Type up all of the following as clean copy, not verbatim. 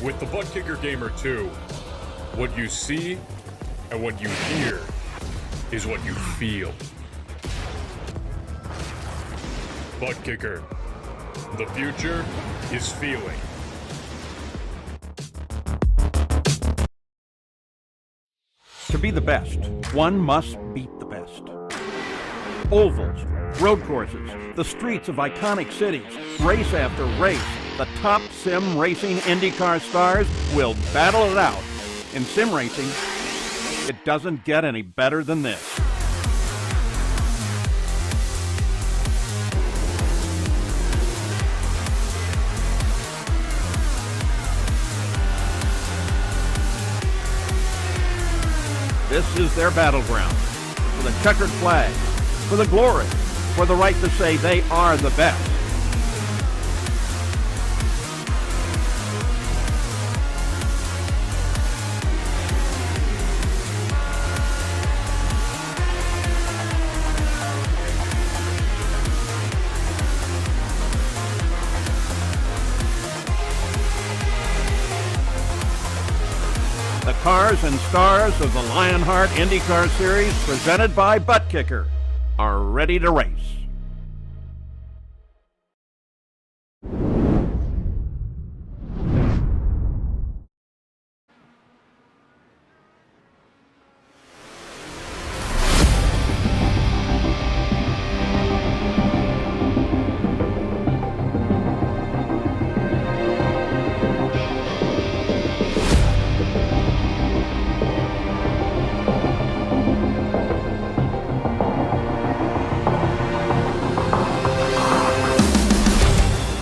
With the Butt Kicker Gamer 2, what you see and what you hear is what you feel. Butt Kicker. The future is feeling. To be the best, one must beat the best. Ovals, road courses, the streets of iconic cities, race after race, the top sim racing IndyCar stars will battle it out. In sim racing, it doesn't get any better than this. This is their battleground, for the checkered flag, for the glory, for the right to say they are the best. The cars and stars of the Lionheart IndyCar Series, presented by Butt Kicker, are ready to race.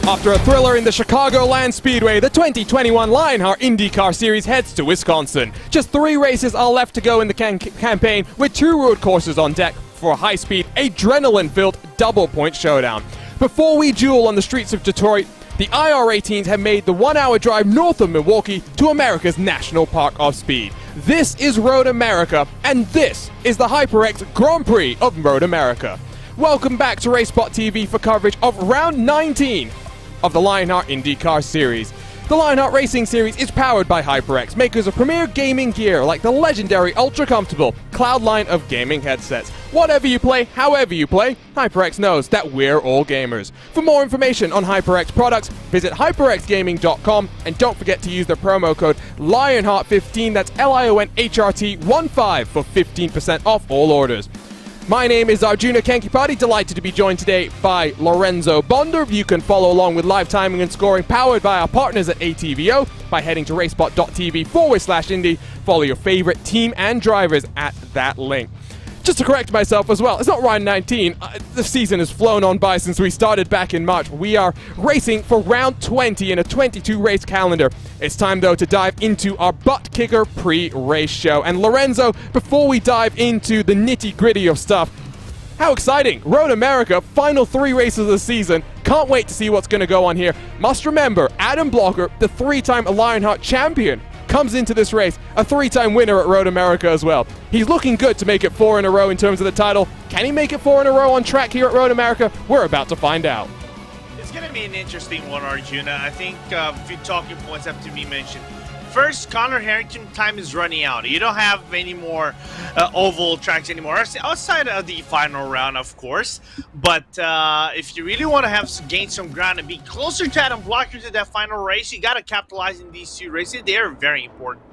After a thriller in the Chicagoland Speedway, the 2021 Lionheart IndyCar Series heads to Wisconsin. Just 3 races are left to go in the campaign, with 2 road courses on deck for a high-speed, adrenaline-filled double-point showdown. Before we duel on the streets of Detroit, the IR-18s have made the 1-hour drive north of Milwaukee to America's National Park of Speed. This is Road America, and this is the HyperX Grand Prix of Road America. Welcome back to RaceSpot TV for coverage of Round 19 of the Lionheart IndyCar Series. The Lionheart Racing Series is powered by HyperX, makers of premier gaming gear like the legendary ultra-comfortable Cloud line of gaming headsets. Whatever you play, however you play, HyperX knows that we're all gamers. For more information on HyperX products, visit hyperxgaming.com, and don't forget to use the promo code Lionheart15, that's LIONHRT15, for 15% off all orders. My name is Arjuna Kankipati, delighted to be joined today by Lorenzo Bonder. You can follow along with live timing and scoring powered by our partners at ATVO by heading to racebot.tv/Indy. Follow your favorite team and drivers at that link. Just to correct myself as well, it's not round 19. The season has flown on by since we started back in March. We are racing for round 20 in a 22-race calendar. It's time, though, to dive into our Butt Kicker pre-race show. And Lorenzo, before we dive into the nitty-gritty of stuff, how exciting! Road America, final 3 races of the season. Can't wait to see what's going to go on here. Must remember, Adam Blocker, the 3-time Lionheart champion, comes into this race, a 3-time winner at Road America as well. He's looking good to make it 4 in a row in terms of the title. Can he make it 4 in a row on track here at Road America? We're about to find out. It's going to be an interesting one, Arjuna. I think a few talking points have to be mentioned. First, Connor Harrington time is running out. You don't have any more oval tracks anymore, outside of the final round, of course. But if you really want to gain some ground and be closer to Adam Blocker to that final race, you got to capitalize in these 2 races. They are very important.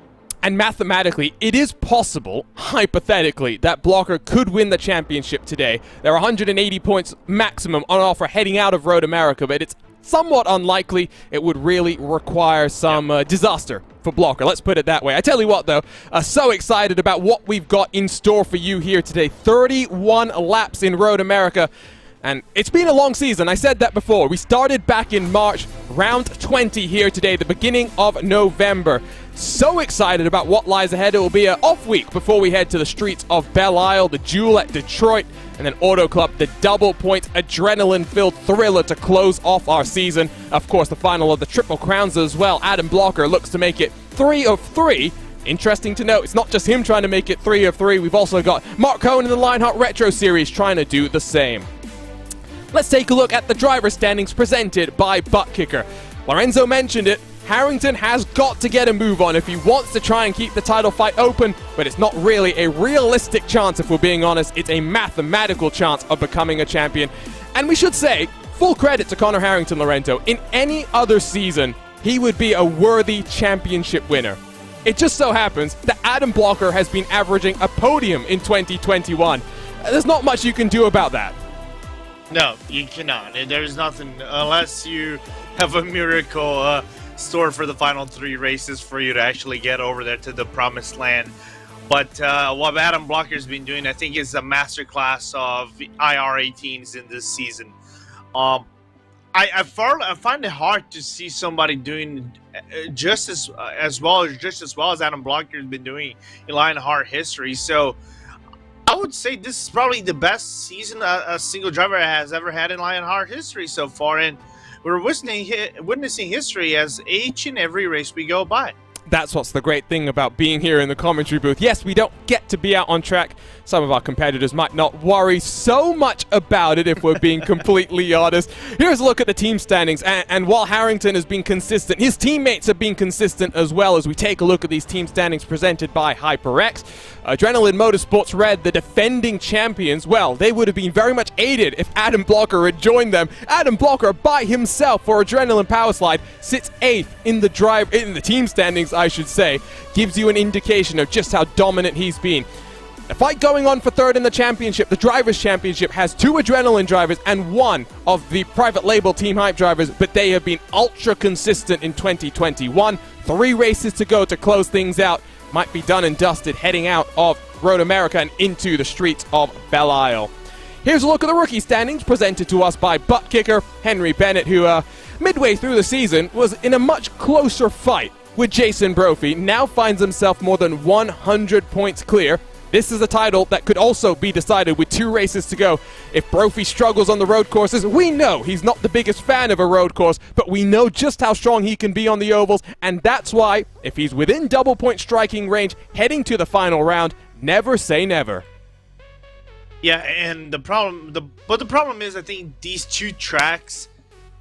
And mathematically, it is possible, hypothetically, that Blocker could win the championship today. There are 180 points maximum on offer heading out of Road America, but it's somewhat unlikely. It would really require some disaster for Blocker. Let's put it that way. I tell you what, though, so excited about what we've got in store for you here today. 31 laps in Road America. And it's been a long season. I said that before. We started back in March, round 20 here today, the beginning of November. So excited about what lies ahead. It will be an off week before we head to the streets of Belle Isle, the Duel at Detroit, and then Auto Club, the double-point, adrenaline-filled thriller to close off our season. Of course, the final of the Triple Crowns as well. Adam Blocker looks to make it 3 of 3. Interesting to note, it's not just him trying to make it 3 of 3. We've also got Mark Cohen in the Lionheart Retro Series trying to do the same. Let's take a look at the driver standings presented by Butt Kicker. Lorenzo mentioned it. Harrington has got to get a move on if he wants to try and keep the title fight open, but it's not really a realistic chance, if we're being honest. It's a mathematical chance of becoming a champion. And we should say, full credit to Connor Harrington, Lorenzo. In any other season, he would be a worthy championship winner. It just so happens that Adam Blocker has been averaging a podium in 2021. There's not much you can do about that. No, you cannot. There's nothing unless you have a miracle store for the final 3 races for you to actually get over there to the promised land. But what Adam Blocker's been doing, I think, is a masterclass of IR18s in this season. I find it hard to see somebody doing just as well as Adam Blocker's been doing in Lionheart history. So I would say this is probably the best season a single driver has ever had in Lionheart history so far, and we're witnessing history as each and every race we go by. That's what's the great thing about being here in the commentary booth. Yes, we don't get to be out on track. Some of our competitors might not worry so much about it, if we're being completely honest. Here's a look at the team standings, and while Harrington has been consistent, his teammates have been consistent as well. As we take a look at these team standings presented by HyperX, Adrenaline Motorsports Red, the defending champions, well, they would have been very much aided if Adam Blocker had joined them. Adam Blocker by himself for Adrenaline Powerslide sits 8th in the team standings, I should say. Gives you an indication of just how dominant he's been. The fight going on for 3rd in the championship, the Drivers' Championship, has 2 Adrenaline drivers and 1 of the private label Team Hype drivers, but they have been ultra consistent in 2021. 3 races to go to close things out. Might be done and dusted heading out of Road America and into the streets of Belle Isle. Here's a look at the rookie standings presented to us by butt kicker Henry Bennett, who midway through the season was in a much closer fight with Jason Brophy. Now finds himself more than 100 points clear. This is a title that could also be decided with 2 races to go. If Brophy struggles on the road courses, we know he's not the biggest fan of a road course, but we know just how strong he can be on the ovals, and that's why, if he's within double point striking range heading to the final round, never say never. Yeah, and the problem is, I think these 2 tracks,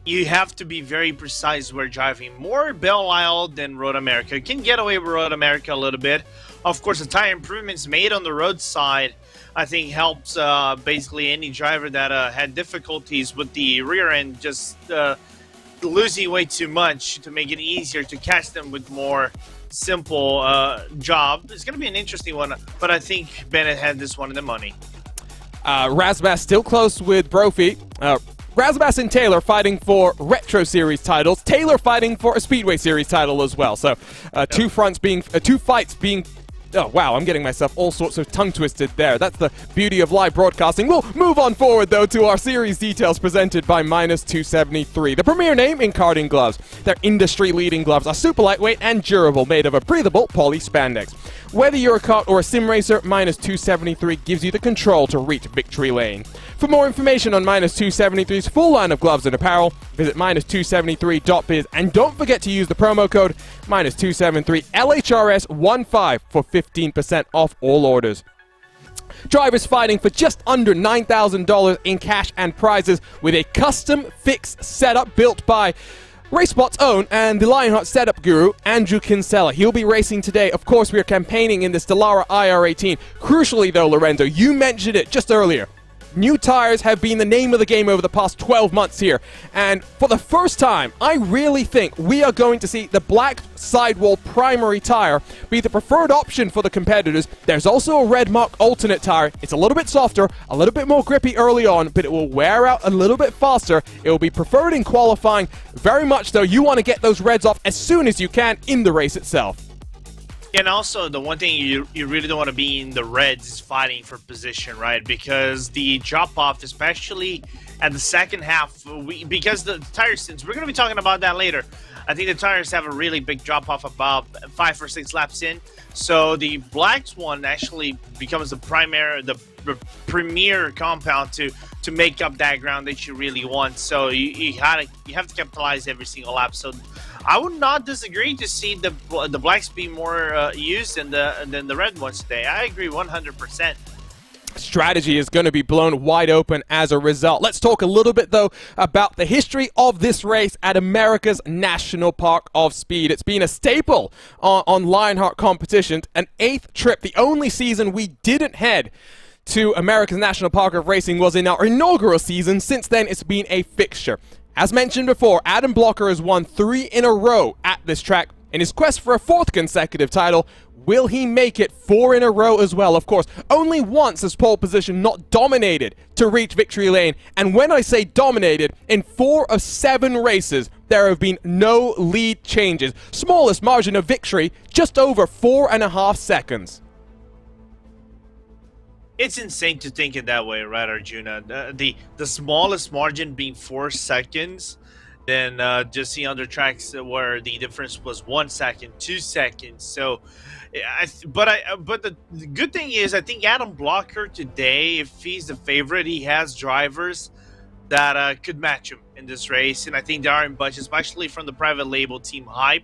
you have to be very precise when driving. More Belle Isle than Road America. You can get away with Road America a little bit. Of course, the tire improvements made on the road side, I think, helps basically any driver that had difficulties with the rear end just losing way too much to make it easier to catch them with more simple job. It's going to be an interesting one, but I think Bennett had this one in the money. Razbas still close with Brophy. Razbas and Taylor fighting for Retro Series titles. Taylor fighting for a Speedway Series title as well. So 2 fights being... Oh, wow, I'm getting myself all sorts of tongue-twisted there. That's the beauty of live broadcasting. We'll move on forward, though, to our series details presented by Minus 273, the premier name in karting gloves. Their industry-leading gloves are super lightweight and durable, made of a breathable poly spandex. Whether you're a kart or a sim racer, Minus 273 gives you the control to reach victory lane. For more information on Minus 273's full line of gloves and apparel, visit minus273.biz, and don't forget to use the promo code Minus 273 LHRS15 for 15% off all orders. Drivers fighting for just under $9,000 in cash and prizes with a custom fixed setup built by RaceSpot's own and the Lionheart setup guru, Andrew Kinsella. He'll be racing today. Of course, we are campaigning in this Dallara IR18. Crucially, though, Lorenzo, you mentioned it just earlier. New tires have been the name of the game over the past 12 months here. And for the first time, I really think we are going to see the black sidewall primary tire be the preferred option for the competitors. There's also a red mark alternate tire. It's a little bit softer, a little bit more grippy early on, but it will wear out a little bit faster. It will be preferred in qualifying. Very much though, you want to get those reds off as soon as you can in the race itself. And also, the one thing you really don't want to be in the reds is fighting for position, right? Because the drop-off, especially at the second half, because the tires, since we're going to be talking about that later, I think the tires have a really big drop-off about 5 or 6 laps in. So the blacks one actually becomes the premier compound to make up that ground that you really want. So you have to capitalize every single lap. So I would not disagree to see the blacks be more used than the red ones today. I agree 100%. strategy is going to be blown wide open as a result. Let's talk a little bit, though, about the history of this race at America's National Park of Speed. It's been a staple on Lionheart competitions, an 8th trip. The only season we didn't head to America's National Park of Racing was in our inaugural season. Since then, it's been a fixture. As mentioned before, Adam Blocker has won 3 in a row at this track. In his quest for a 4th consecutive title, will he make it 4 in a row as well? Of course, only once has pole position not dominated to reach victory lane. And when I say dominated, in 4 of 7 races, there have been no lead changes. Smallest margin of victory, just over 4.5 seconds. It's insane to think it that way, right, Arjuna? The smallest margin being 4 seconds, then just see other tracks where the difference was 1 second, 2 seconds. So, but the good thing is, I think Adam Blocker today, if he's the favorite, he has drivers that could match him in this race, and I think they are in budget, especially from the private label team Hype.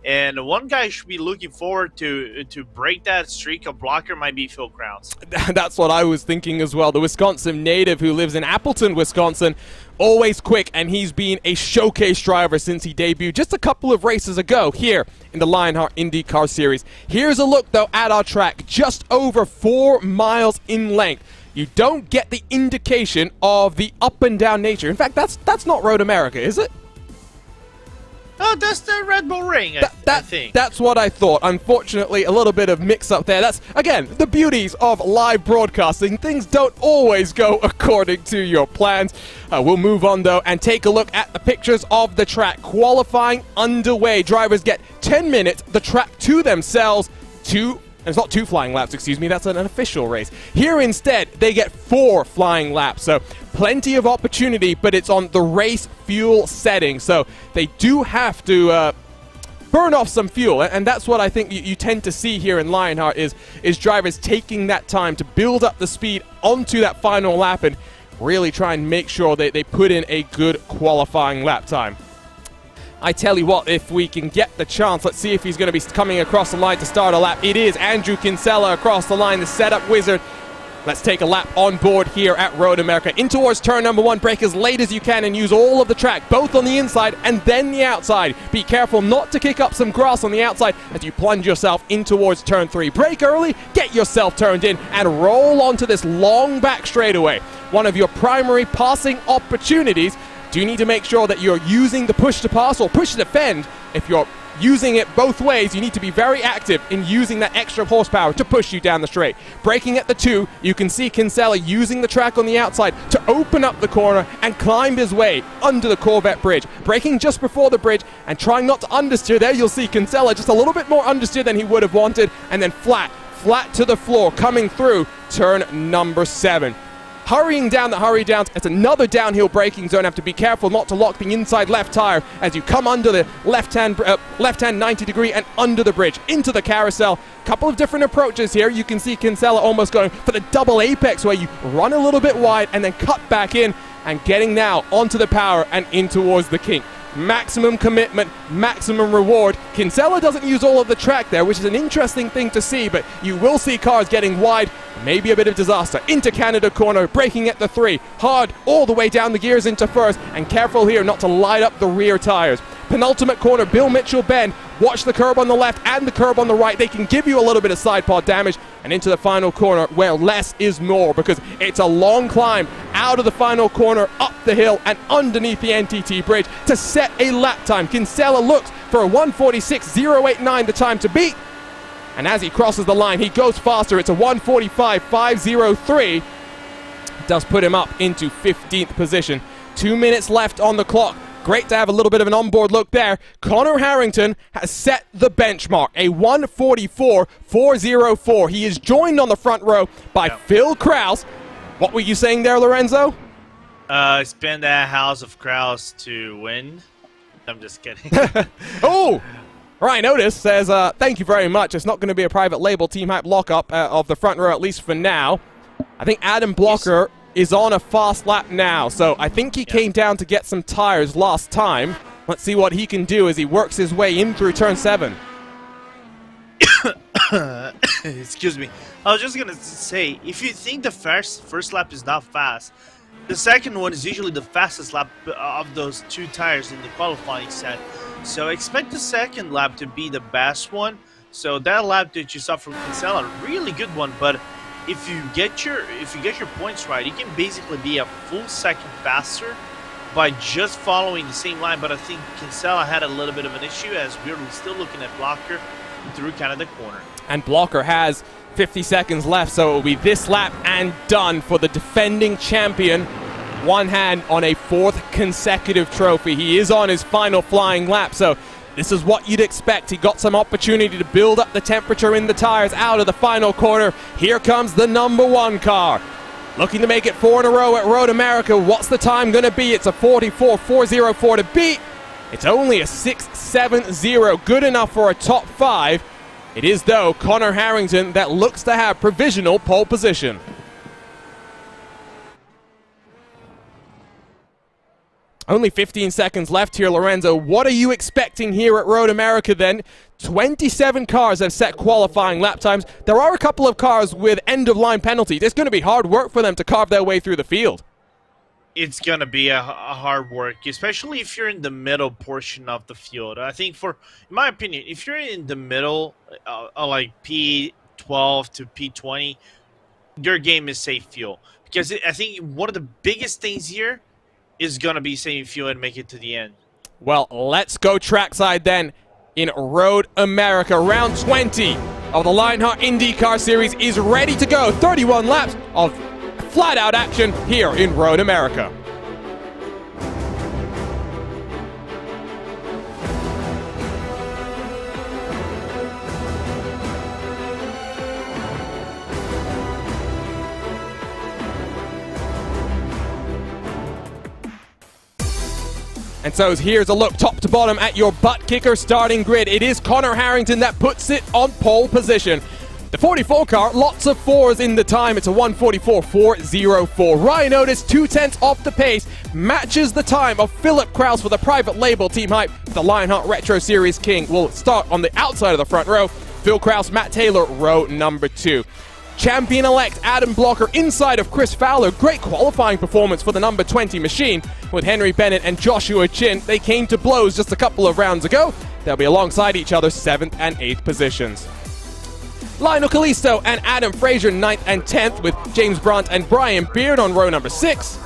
And one guy should be looking forward to break that streak of Blocker might be Phil Krause. That's what I was thinking as well. The Wisconsin native who lives in Appleton, Wisconsin, always quick, and he's been a showcase driver since he debuted just a couple of races ago here in the Lionheart IndyCar Series. Here's a look, though, at our track, just over 4 miles in length. You don't get the indication of the up and down nature. In fact, that's not Road America, is it? Oh, that's the Red Bull Ring, I think. That's what I thought. Unfortunately, a little bit of mix-up there. That's, again, the beauties of live broadcasting. Things don't always go according to your plans. We'll move on, though, and take a look at the pictures of the track. Qualifying underway. Drivers get 10 minutes, the track to themselves, it's not 2 flying laps, excuse me, that's an official race. Here instead, they get 4 flying laps, so plenty of opportunity, but it's on the race fuel setting, so they do have to burn off some fuel, and that's what I think you tend to see here in Lionheart is drivers taking that time to build up the speed onto that final lap and really try and make sure they put in a good qualifying lap time. I tell you what, if we can get the chance, let's see if he's going to be coming across the line to start a lap. It is Andrew Kinsella across the line, the setup wizard. Let's take a lap on board here at Road America. In towards turn number 1, brake as late as you can and use all of the track, both on the inside and then the outside. Be careful not to kick up some grass on the outside as you plunge yourself in towards turn 3. Brake early, get yourself turned in, and roll onto this long back straightaway. One of your primary passing opportunities. Do you need to make sure that you're using the push to pass or push to defend? If you're using it both ways, you need to be very active in using that extra horsepower to push you down the straight. Braking at the 2, you can see Kinsella using the track on the outside to open up the corner and climb his way under the Corvette bridge. Braking just before the bridge and trying not to understeer. There you'll see Kinsella just a little bit more understeer than he would have wanted, and then flat to the floor coming through turn number 7. Hurrying down the hurry downs, it's another downhill braking zone. Have to be careful not to lock the inside left tire as you come under the left-hand 90 degree and under the bridge into the carousel. Couple of different approaches here. You can see Kinsella almost going for the double apex where you run a little bit wide and then cut back in and getting now onto the power and in towards the kink. Maximum commitment, maximum reward. Kinsella doesn't use all of the track there, which is an interesting thing to see, but you will see cars getting wide, maybe a bit of disaster. Into Canada corner, braking at the 3, hard all the way down the gears into first, and careful here not to light up the rear tires. Penultimate corner, Bill Mitchell bend. Watch the curb on the left and the curb on the right. They can give you a little bit of side pod damage. And into the final corner where less is more, because it's a long climb out of the final corner, up the hill and underneath the NTT bridge to set a lap time. Kinsella looks for a 1:46.089, the time to beat. And as he crosses the line, he goes faster. It's a 1:45.503. Does put him up into 15th position. 2 minutes left on the clock. Great to have a little bit of an onboard look there. Connor Harrington has set the benchmark, a 1:44.404. He is joined on the front row by Phil Krause. What were you saying there, Lorenzo? It's been that house of Krause to win. I'm just kidding. Oh! Ryan Otis says, thank you very much. It's not going to be a private label Team Hype lockup of the front row, at least for now. I think Adam Blocker is on a fast lap now, so I think he came down to get some tires last time. Let's see what he can do as he works his way in through turn 7. Excuse me. I was just gonna say, if you think the first lap is not fast, the second one is usually the fastest lap of those two tires in the qualifying set. So expect the second lap to be the best one. So that lap that you saw from Kinsella, really good one. But if you get your points right, you can basically be a full second faster by just following the same line. But I think Kinsella had a little bit of an issue, as we're still looking at Blocker through kind of the corner. And Blocker has 50 seconds left, so it will be this lap and done for the defending champion. One hand on a 4th consecutive trophy. He is on his final flying lap, so this is what you'd expect. He got some opportunity to build up the temperature in the tires out of the final corner. Here comes the number 1 car. Looking to make it 4 in a row at Road America. What's the time going to be? It's a 44.404 to beat. It's only a 6.70, good enough for a top 5. It is, though, Connor Harrington that looks to have provisional pole position. Only 15 seconds left here, Lorenzo. What are you expecting here at Road America then? 27 cars have set qualifying lap times. There are a couple of cars with end-of-line penalties. It's going to be hard work for them to carve their way through the field. It's going to be a hard work, especially if you're in the middle portion of the field. I think in my opinion, if you're in the middle, like P12 to P20, your game is safe fuel. Because I think one of the biggest things here is going to be saving fuel and make it to the end. Well, let's go trackside then in Road America. Round 20 of the Lionheart IndyCar Series is ready to go. 31 laps of flat-out action here in Road America. And so here's a look top to bottom at your butt kicker starting grid. It is Connor Harrington that puts it on pole position. The 44 car, lots of 4s in the time. It's a 1:44.404. Ryan Otis, 2/10 off the pace, matches the time of Philip Kraus for the private label team hype. The Lionheart Retro Series King will start on the outside of the front row. Phil Kraus, Matt Taylor, row number 2. Champion-elect Adam Blocker inside of Chris Fowler. Great qualifying performance for the number 20 machine. With Henry Bennett and Joshua Chin, they came to blows just a couple of rounds ago. They'll be alongside each other 7th and 8th positions. Lionel Kalisto and Adam Frazier 9th and 10th, with James Brandt and Brian Beard on row number 6.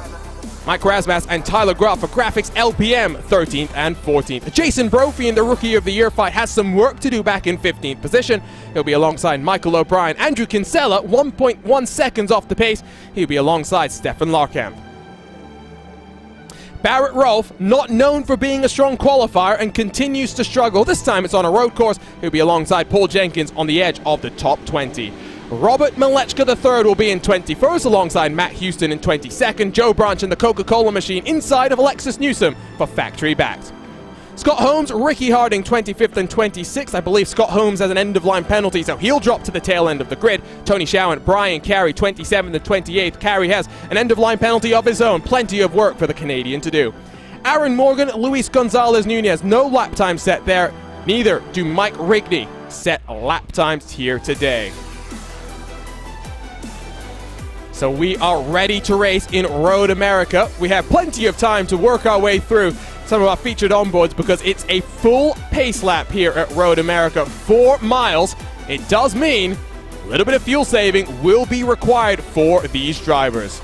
Mike Rasmus and Tyler Groff for Graphics LPM 13th and 14th. Jason Brophy in the Rookie of the Year fight has some work to do back in 15th position. He'll be alongside Michael O'Brien. Andrew Kinsella 1.1 seconds off the pace. He'll be alongside Stefan Larkamp. Barrett Rolfe, not known for being a strong qualifier and continues to struggle. This time it's on a road course. He'll be alongside Paul Jenkins on the edge of the top 20. Robert Malechka III will be in 21st alongside Matt Houston in 22nd. Joe Branch in the Coca-Cola machine inside of Alexis Newsom for Factory Backed. Scott Holmes, Ricky Harding 25th and 26th. I believe Scott Holmes has an end-of-line penalty, so he'll drop to the tail end of the grid. Tony Showant, Brian Carey 27th and 28th. Carey has an end-of-line penalty of his own. Plenty of work for the Canadian to do. Aaron Morgan, Luis Gonzalez Nunez, no lap time set there. Neither do Mike Rigney set lap times here today. So we are ready to race in Road America. We have plenty of time to work our way through some of our featured onboards because it's a full pace lap here at Road America. 4 miles. It does mean a little bit of fuel saving will be required for these drivers.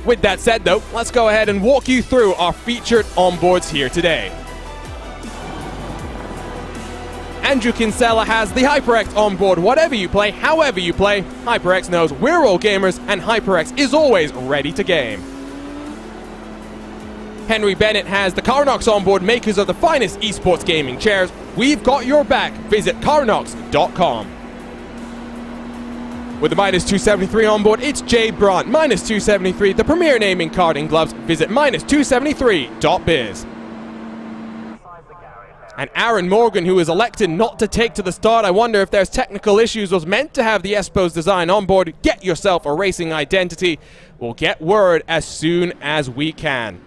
With that said, though, let's go ahead and walk you through our featured onboards here today. Andrew Kinsella has the HyperX on board. Whatever you play, however you play, HyperX knows we're all gamers, and HyperX is always ready to game. Henry Bennett has the Carnox on board, makers of the finest esports gaming chairs. We've got your back. Visit carnox.com. With the -273 on board, it's Jade Brandt. -273, the premier naming card in gloves. Visit -273.biz. And Aaron Morgan, who is elected not to take to the start. I wonder if there's technical issues, was meant to have the Espos design on board. Get yourself a racing identity. We'll get word as soon as we can.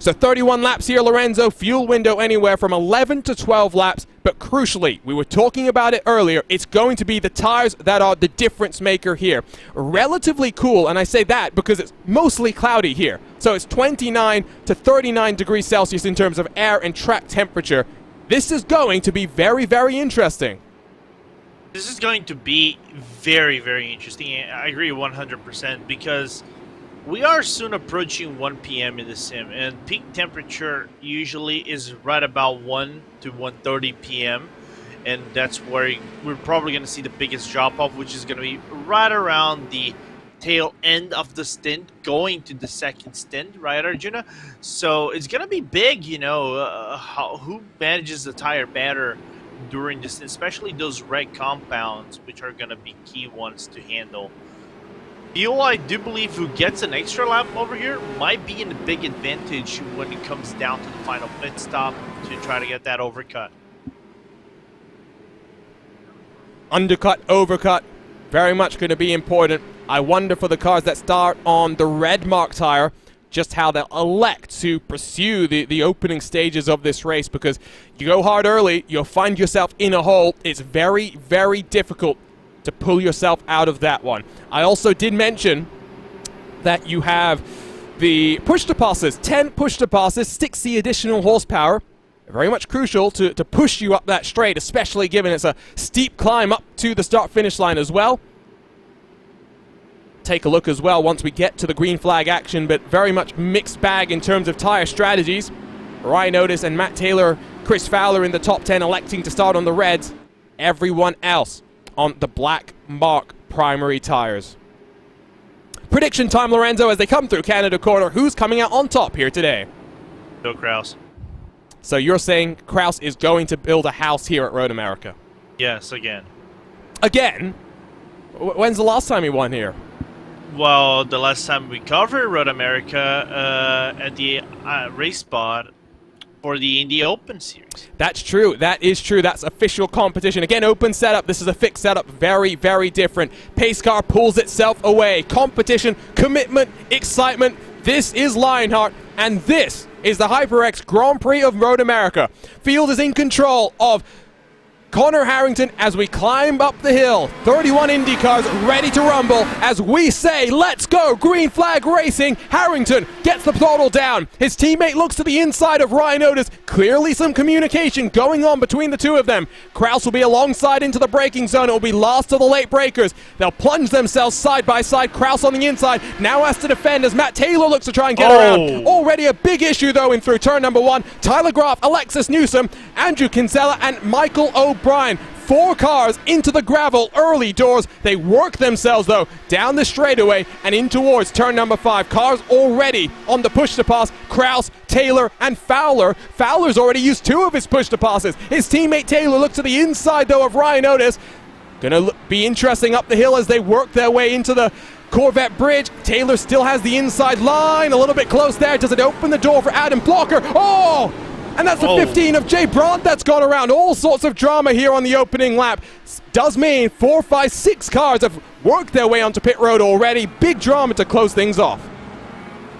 So 31 laps here, Lorenzo. Fuel window anywhere from 11 to 12 laps. But crucially, we were talking about it earlier, it's going to be the tires that are the difference maker here. Relatively cool, and I say that because it's mostly cloudy here. So it's 29 to 39 degrees Celsius in terms of air and track temperature. This is going to be very, very interesting. This is going to be very, very interesting. I agree 100% because we are soon approaching 1 p.m. in the sim, and peak temperature usually is right about 1 to 1:30 p.m. And that's where we're probably going to see the biggest drop-off, which is going to be right around the tail end of the stint, going to the second stint, right, Arjuna? So it's going to be big, you know, who manages the tire better during this, especially those red compounds, which are going to be key ones to handle. Fuel, I do believe, who gets an extra lap over here might be in a big advantage when it comes down to the final pit stop to try to get that overcut. Undercut, overcut, very much going to be important. I wonder for the cars that start on the red mark tire, just how they'll elect to pursue the opening stages of this race, because you go hard early, you'll find yourself in a hole. It's very, very difficult to pull yourself out of that one. I also did mention that you have the push-to-passes, 10 push-to-passes, 60 additional horsepower. Very much crucial to push you up that straight, especially given it's a steep climb up to the start-finish line as well. Take a look as well once we get to the green flag action, but very much mixed bag in terms of tire strategies. Ryan Otis and Matt Taylor, Chris Fowler in the top 10 electing to start on the reds. Everyone else on the black mark primary tires. Prediction time, Lorenzo, as they come through Canada Corner. Who's coming out on top here today? Bill Kraus. So you're saying Kraus is going to build a house here at Road America? Yes, again. Again? When's the last time he won here? Well, the last time we covered Road America at the race spot for the Indy Open Series. That's true. That is true. That's official competition. Again, open setup. This is a fixed setup. Very, very different. Pace car pulls itself away. Competition, commitment, excitement. This is Lionheart, and this is the HyperX Grand Prix of Road America. Field is in control of Connor Harrington as we climb up the hill. 31 IndyCars ready to rumble as we say, let's go, green flag racing. Harrington gets the throttle down. His teammate looks to the inside of Ryan Otis. Clearly some communication going on between the two of them. Kraus will be alongside into the braking zone. It will be last of the late breakers. They'll plunge themselves side by side. Kraus on the inside now has to defend as Matt Taylor looks to try and get around. Already a big issue though in through turn number 1. Tyler Graf, Alexis Newsom, Andrew Kinsella, and Michael O'Brien. 4 cars into the gravel early doors. They work themselves though down the straightaway and in towards turn number 5. Cars already on the push to pass. Kraus, Taylor, and Fowler. Fowler's already used 2 of his push to passes. His teammate Taylor looks to the inside though of Ryan Otis. Gonna be interesting up the hill as they work their way into the Corvette Bridge. Taylor still has the inside line. A little bit close there. Does it open the door for Adam Blocker? Oh! And that's the 15 of Jay Brandt that's gone around. All sorts of drama here on the opening lap. Does mean 4, 5, 6 cars have worked their way onto pit road already. Big drama to close things off.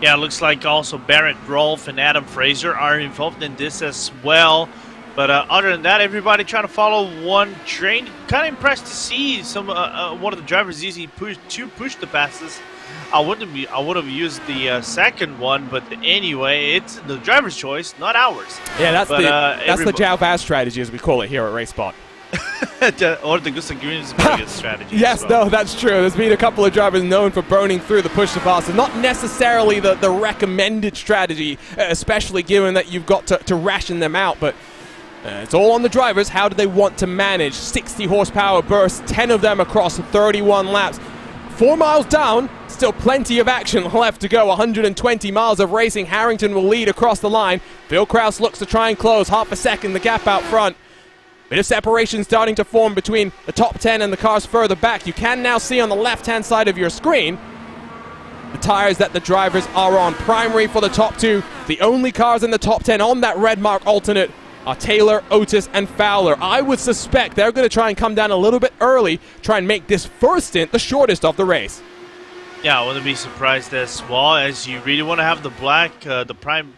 Yeah, it looks like also Barrett Rolfe and Adam Fraser are involved in this as well. But other than that, everybody trying to follow one train. Kind of impressed to see some one of the drivers easily push the passes. I would have used the second one, but anyway, it's the driver's choice, not ours. Yeah, that's the Jow Vaz strategy, as we call it here at RaceSpot. Or the Gustav Grünsberg strategy. Yes, well. no, that's true. There's been a couple of drivers known for burning through the push to pass, and not necessarily the recommended strategy, especially given that you've got to ration them out, but it's all on the drivers. How do they want to manage 60 horsepower bursts, 10 of them across 31 laps? 4 miles down, still plenty of action left to go. 120 miles of racing. Harrington will lead across the line. Bill Kraus looks to try and close half a second the gap out front. Bit of separation starting to form between the top 10 and the cars further back. You can now see on the left-hand side of your screen the tires that the drivers are on. Primary for the top 2. The only cars in the top 10 on that red mark alternate are Taylor, Otis, and Fowler. I would suspect they're going to try and come down a little bit early, try and make this first stint the shortest of the race. Yeah, I wouldn't be surprised as well, as you really want to have the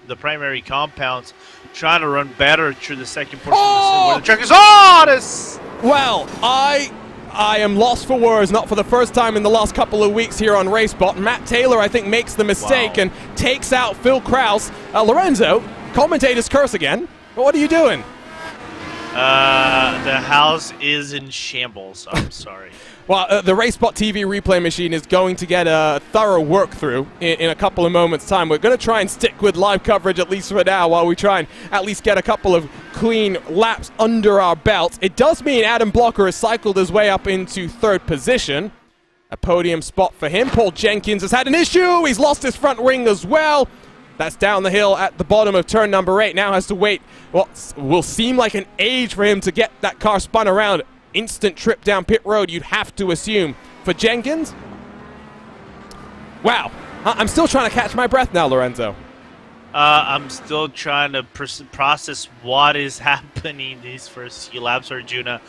the primary compounds trying to run better through the second portion where the track is. Oh, this. Well, I am lost for words, not for the first time in the last couple of weeks here on RaceBot. Matt Taylor, I think, makes the mistake and takes out Phil Kraus. Lorenzo, commentator's curse again. What are you doing? The house is in shambles. I'm sorry. Well, the RaceBot TV replay machine is going to get a thorough work through in a couple of moments' time. We're going to try and stick with live coverage at least for now while we try and at least get a couple of clean laps under our belts. It does mean Adam Blocker has cycled his way up into third position. A podium spot for him. Paul Jenkins has had an issue. He's lost his front wing as well. That's down the hill at the bottom of turn number 8. Now has to wait what will seem like an age for him to get that car spun around. Instant trip down pit road, you'd have to assume. For Jenkins, wow. I'm still trying to catch my breath now, Lorenzo. I'm still trying to process what is happening these first few laps, Arjuna.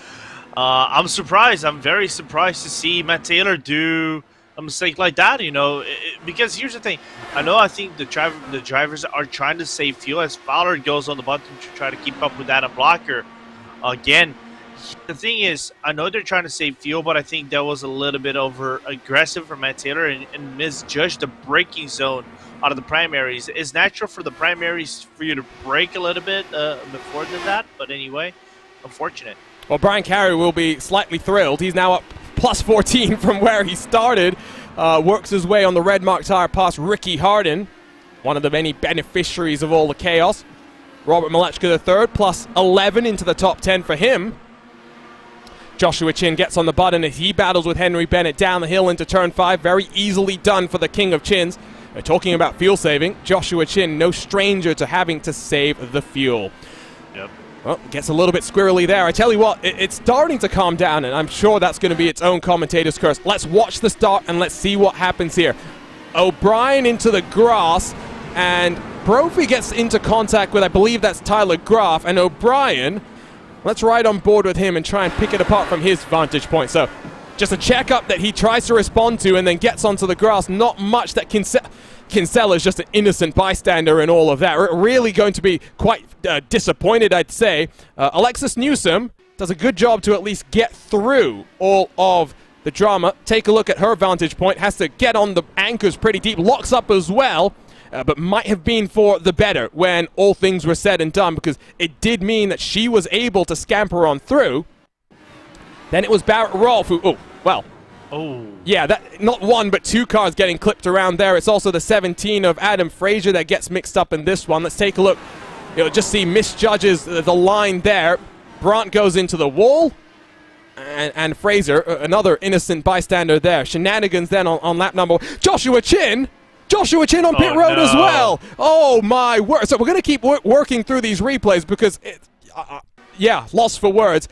I'm surprised. I'm very surprised to see Matt Taylor do a mistake like that, you know, because here's the thing. I think the drivers are trying to save fuel as Fowler goes on the button to try to keep up with Adam Blocker. Again, the thing is, I know they're trying to save fuel, but I think that was a little bit over aggressive for Matt Taylor and misjudged the braking zone out of the primaries. It's natural for the primaries for you to brake a little bit before than that, but anyway, unfortunate. Well, Brian Carey will be slightly thrilled. He's now up plus 14 from where he started. Works his way on the red mark tire past Ricky Harden, one of the many beneficiaries of all the chaos. Robert Malechka the third, plus 11 into the top 10 for him. Joshua Chin gets on the button as he battles with Henry Bennett down the hill into turn 5. Very easily done for the king of chins. Talking about fuel saving, Joshua Chin, no stranger to having to save the fuel. Yep. Well, gets a little bit squirrely there. I tell you what, it's starting to calm down, and I'm sure that's going to be its own commentator's curse. Let's watch the start, and let's see what happens here. O'Brien into the grass, and Brophy gets into contact with, I believe that's Tyler Graf, and O'Brien, let's ride on board with him and try and pick it apart from his vantage point. So, just a checkup that he tries to respond to and then gets onto the grass. Not much that Kinsella is just an innocent bystander in all of that. We're really going to be quite disappointed, I'd say. Alexis Newsom does a good job to at least get through all of the drama. Take a look at her vantage point. Has to get on the anchors pretty deep. Locks up as well. But might have been for the better when all things were said and done, because it did mean that she was able to scamper on through. Then it was Barrett Rolfe who, yeah, that not one but two cars getting clipped around there. It's also the 17 of Adam Frazier that gets mixed up in this one. Let's take a look. You'll just see misjudges the line there. Brandt goes into the wall. And Fraser, another innocent bystander there. Shenanigans then on lap number 1. Joshua Chin on pit road as well. Oh, my word. So we're going to keep working through these replays because, lost for words.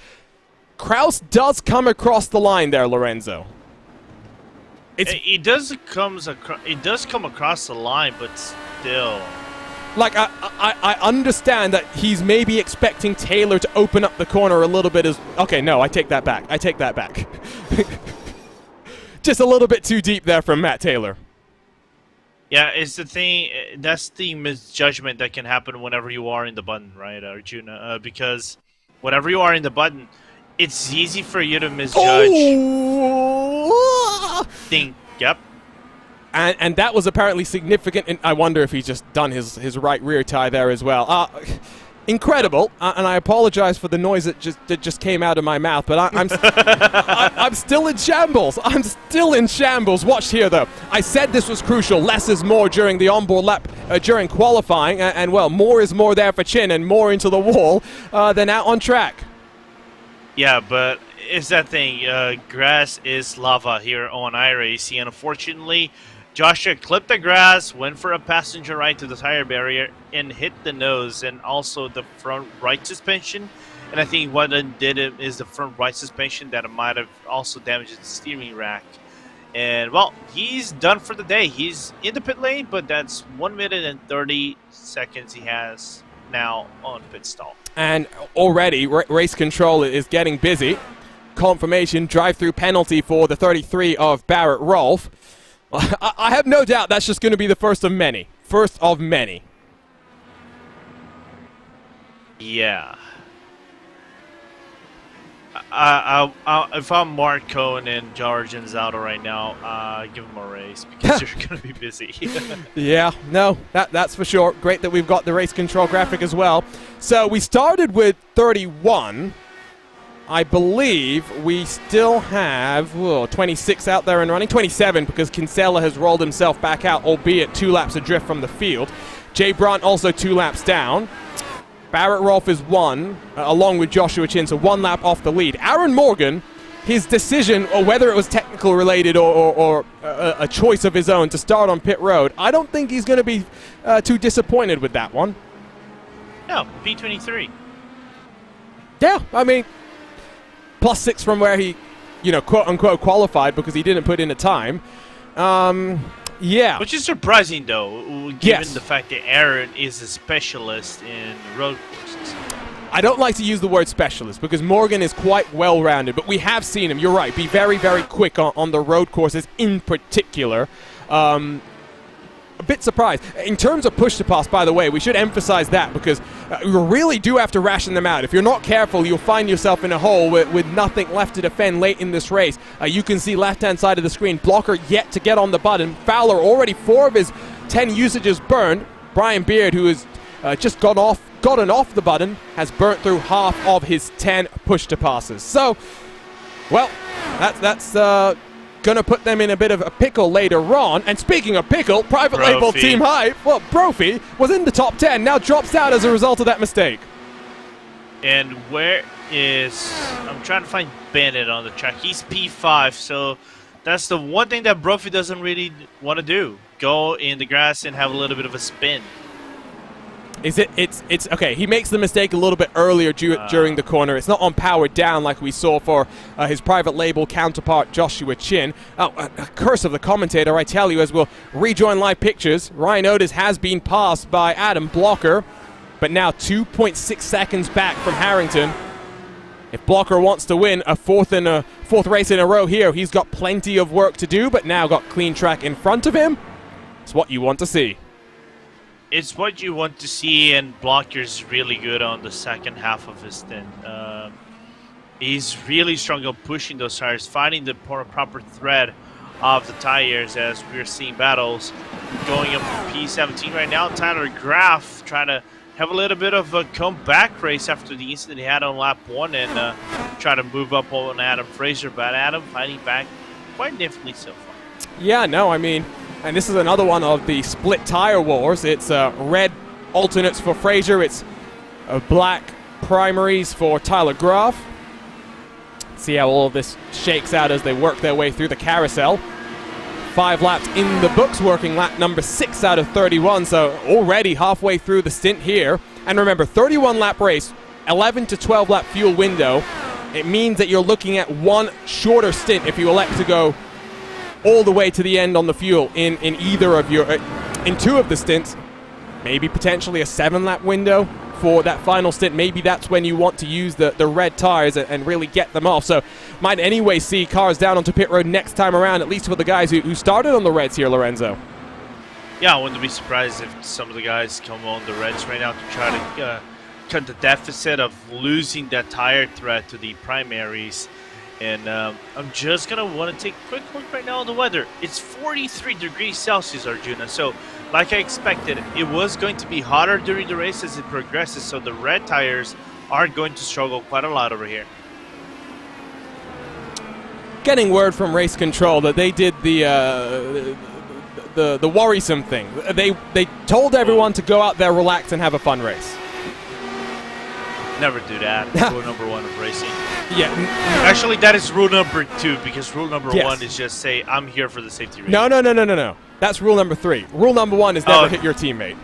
Kraus does come across the line there, Lorenzo. It does come across the line, but still. Like, I understand that he's maybe expecting Taylor to open up the corner a little bit as... Okay, no, I take that back. Just a little bit too deep there from Matt Taylor. Yeah, it's the thing. That's the misjudgment that can happen whenever you are in the button, right, Arjuna? Because whenever you are in the button, it's easy for you to misjudge. Oh! Yep. And that was apparently significant. And I wonder if he's just done his right rear tie there as well. Incredible. And I apologize for the noise that just came out of my mouth. But I'm still in shambles. Watch here, though. I said this was crucial. Less is more during the onboard lap during qualifying. And more is more there for Chin and more into the wall than out on track. Yeah, but it's that thing. Grass is lava here on iRacing. And unfortunately, Joshua clipped the grass, went for a passenger right to the tire barrier, and hit the nose and also the front right suspension. And I think what it did is the front right suspension that might have also damaged the steering rack. And, well, he's done for the day. He's in the pit lane, but that's 1 minute and 30 seconds he has now on pit stall. And already, race control is getting busy. Confirmation, drive-through penalty for the 33 of Barrett Rolfe. I have no doubt that's just going to be the first of many. First of many. Yeah. If I'm Mark Cohen and George Enzaldo right now, give them a race because you're going to be busy. Yeah, no, that's for sure. Great that we've got the race control graphic as well. So we started with 31. I believe we still have 26 out there and running. 27 because Kinsella has rolled himself back out, albeit 2 laps adrift from the field. Jay Brunt also 2 laps down. Barrett Rolfe is 1, along with Joshua Chin, so 1 lap off the lead. Aaron Morgan, his decision, or whether it was technical related or a choice of his own to start on pit road, I don't think he's going to be too disappointed with that one. No, P23. Yeah, I mean, +6 from where he, quote-unquote qualified because he didn't put in a time. Yeah. Which is surprising, though, given the fact that Aaron is a specialist in road courses. I don't like to use the word specialist because Morgan is quite well-rounded, but we have seen him, you're right, be very, very quick on the road courses in particular. A bit surprised. In terms of push-to-pass, by the way, we should emphasize that because you really do have to ration them out. If you're not careful, you'll find yourself in a hole with nothing left to defend late in this race. You can see left-hand side of the screen, Blocker yet to get on the button. Fowler already 4 of his 10 usages burned. Brian Beard, who has just gotten off the button, has burnt through half of his 10 push-to-passes. So, well, that's going to put them in a bit of a pickle later on. And speaking of pickle, private label Team Hype, well, Brophy was in the top 10, now drops out as a result of that mistake. And where is... I'm trying to find Bennett on the track. He's P5, so that's the one thing that Brophy doesn't really want to do. Go in the grass and have a little bit of a spin. It's okay. He makes the mistake a little bit earlier during the corner. It's not on power down like we saw for his private label counterpart Joshua Chin. Oh, a curse of the commentator, I tell you, as we'll rejoin live pictures. Ryan Otis has been passed by Adam Blocker, but now 2.6 seconds back from Harrington. If Blocker wants to win a fourth race in a row here, he's got plenty of work to do, but now got clean track in front of him. It's what you want to see. It's what you want to see, and Blocker's really good on the second half of his stint. He's really strong on pushing those tires, finding the proper thread of the tires as we're seeing battles going up to P17 right now. Tyler Graff trying to have a little bit of a comeback race after the incident he had on lap 1 and try to move up on Adam Fraser, but Adam fighting back quite nifty so far. Yeah, no, I mean... And this is another one of the split tire wars. It's red alternates for Fraser. It's black primaries for Tyler Graff. See how all of this shakes out as they work their way through the carousel. 5 laps in the books, working lap number 6 out of 31. So already halfway through the stint here. And remember, 31 lap race, 11 to 12 lap fuel window. It means that you're looking at one shorter stint if you elect to go all the way to the end on the fuel in either of your in 2 of the stints. Maybe potentially a 7-lap window for that final stint. Maybe that's when you want to use the red tires and really get them off. So might anyway see cars down onto pit road next time around, at least for the guys who started on the reds here, Lorenzo. Yeah, I wouldn't be surprised if some of the guys come on the reds right now to try to cut the deficit of losing that tire thread to the primaries. And I'm just going to want to take a quick look right now on the weather. It's 43 degrees Celsius, Arjuna. So, like I expected, it was going to be hotter during the race as it progresses. So, the red tires are going to struggle quite a lot over here. Getting word from race control that they did the worrisome thing. They told everyone to go out there, relax, and have a fun race. Never do that. Rule number 1 of racing. Yeah. Actually, that is rule number 2, because rule number 1 is just say, I'm here for the safety race. No. That's rule number 3. Rule number 1 is never hit your teammate.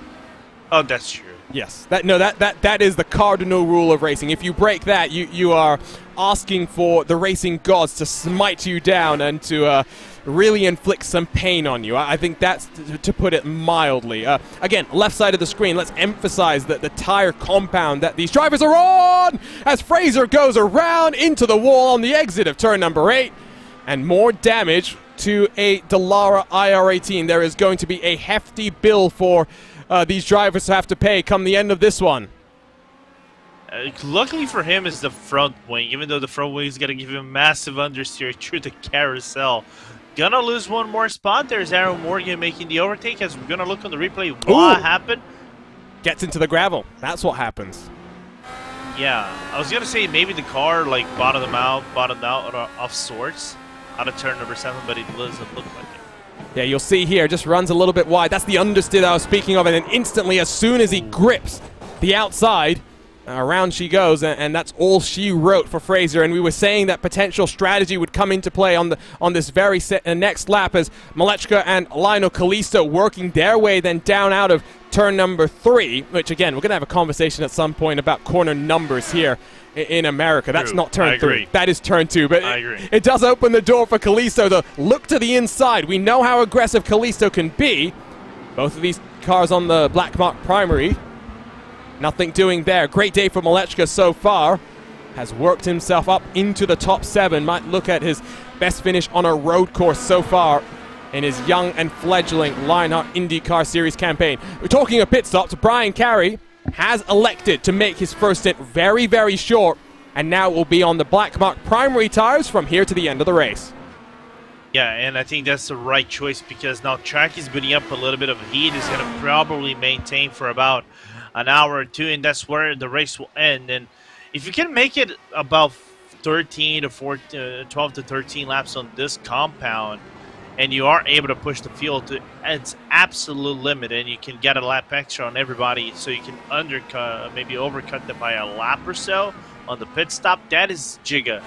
Oh, that's true. Yes. That is the cardinal rule of racing. If you break that, you are asking for the racing gods to smite you down and to really inflict some pain on you. I think that's to put it mildly. Again, left side of the screen, let's emphasize that the tire compound that these drivers are on as Fraser goes around into the wall on the exit of turn number 8. And more damage to a Dallara IR18. There is going to be a hefty bill for these drivers to have to pay come the end of this one. Luckily for him is the front wing, even though the front wing is going to give him massive understeer through the carousel. Gonna lose one more spot. There's Aaron Morgan making the overtake as we're going to look on the replay. What happened? Gets into the gravel. That's what happens. Yeah, I was going to say maybe the car like bottomed out of sorts out of turn number 7, but it doesn't look like it. Yeah, you'll see here, just runs a little bit wide. That's the understeer that I was speaking of, and then instantly, as soon as he grips the outside, around she goes, and that's all she wrote for Fraser. And we were saying that potential strategy would come into play on this very next lap as Malechka and Lionel Kalisto working their way then down out of turn number 3, which again, we're going to have a conversation at some point about corner numbers here in America. That's not turn 3. That is turn 2. But it does open the door for Kalisto to look to the inside. We know how aggressive Kalisto can be. Both of these cars on the black mark primary. Nothing doing there. Great day for Malechka so far. Has worked himself up into the top 7. Might look at his best finish on a road course so far in his young and fledgling Lionheart IndyCar Series campaign. We're talking of pit stops. Brian Carey has elected to make his first stint very, very short, and now will be on the black mark primary tires from here to the end of the race. Yeah, and I think that's the right choice because now track is building up a little bit of heat. Is going to probably maintain for about an hour or 2, and that's where the race will end. And if you can make it about 12 to 13 laps on this compound, and you are able to push the field to its absolute limit, and you can get a lap extra on everybody, so you can undercut, maybe overcut them by a lap or so on the pit stop. That is Giga,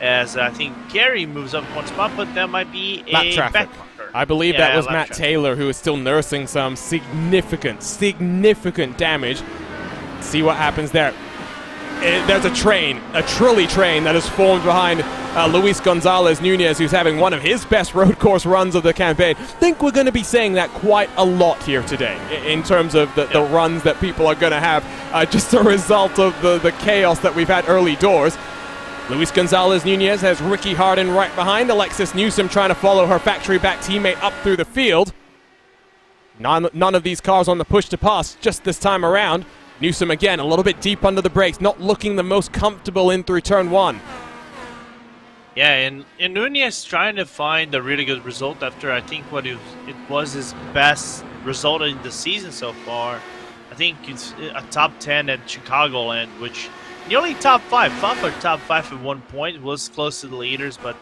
as I think Gary moves up 1 spot, but that might be a back marker. I believe that was Matt Taylor, who is still nursing some significant damage. See what happens there. There's a trolley train that has formed behind Luis Gonzalez Nunez, who's having one of his best road course runs of the campaign. I think we're going to be saying that quite a lot here today in terms of the runs that people are going to have just a result of the chaos that we've had early doors. Luis Gonzalez Nunez has Ricky Harden right behind. Alexis Newsom trying to follow her factory-back teammate up through the field. None of these cars on the push to pass just this time around. Newsom again a little bit deep under the brakes, not looking the most comfortable in through turn 1. Yeah, and Nunez trying to find a really good result after I think it was his best result in the season so far. I think it's a top 10 at Chicagoland, which nearly top 5. Fought for top 5 at one point, was close to the leaders, but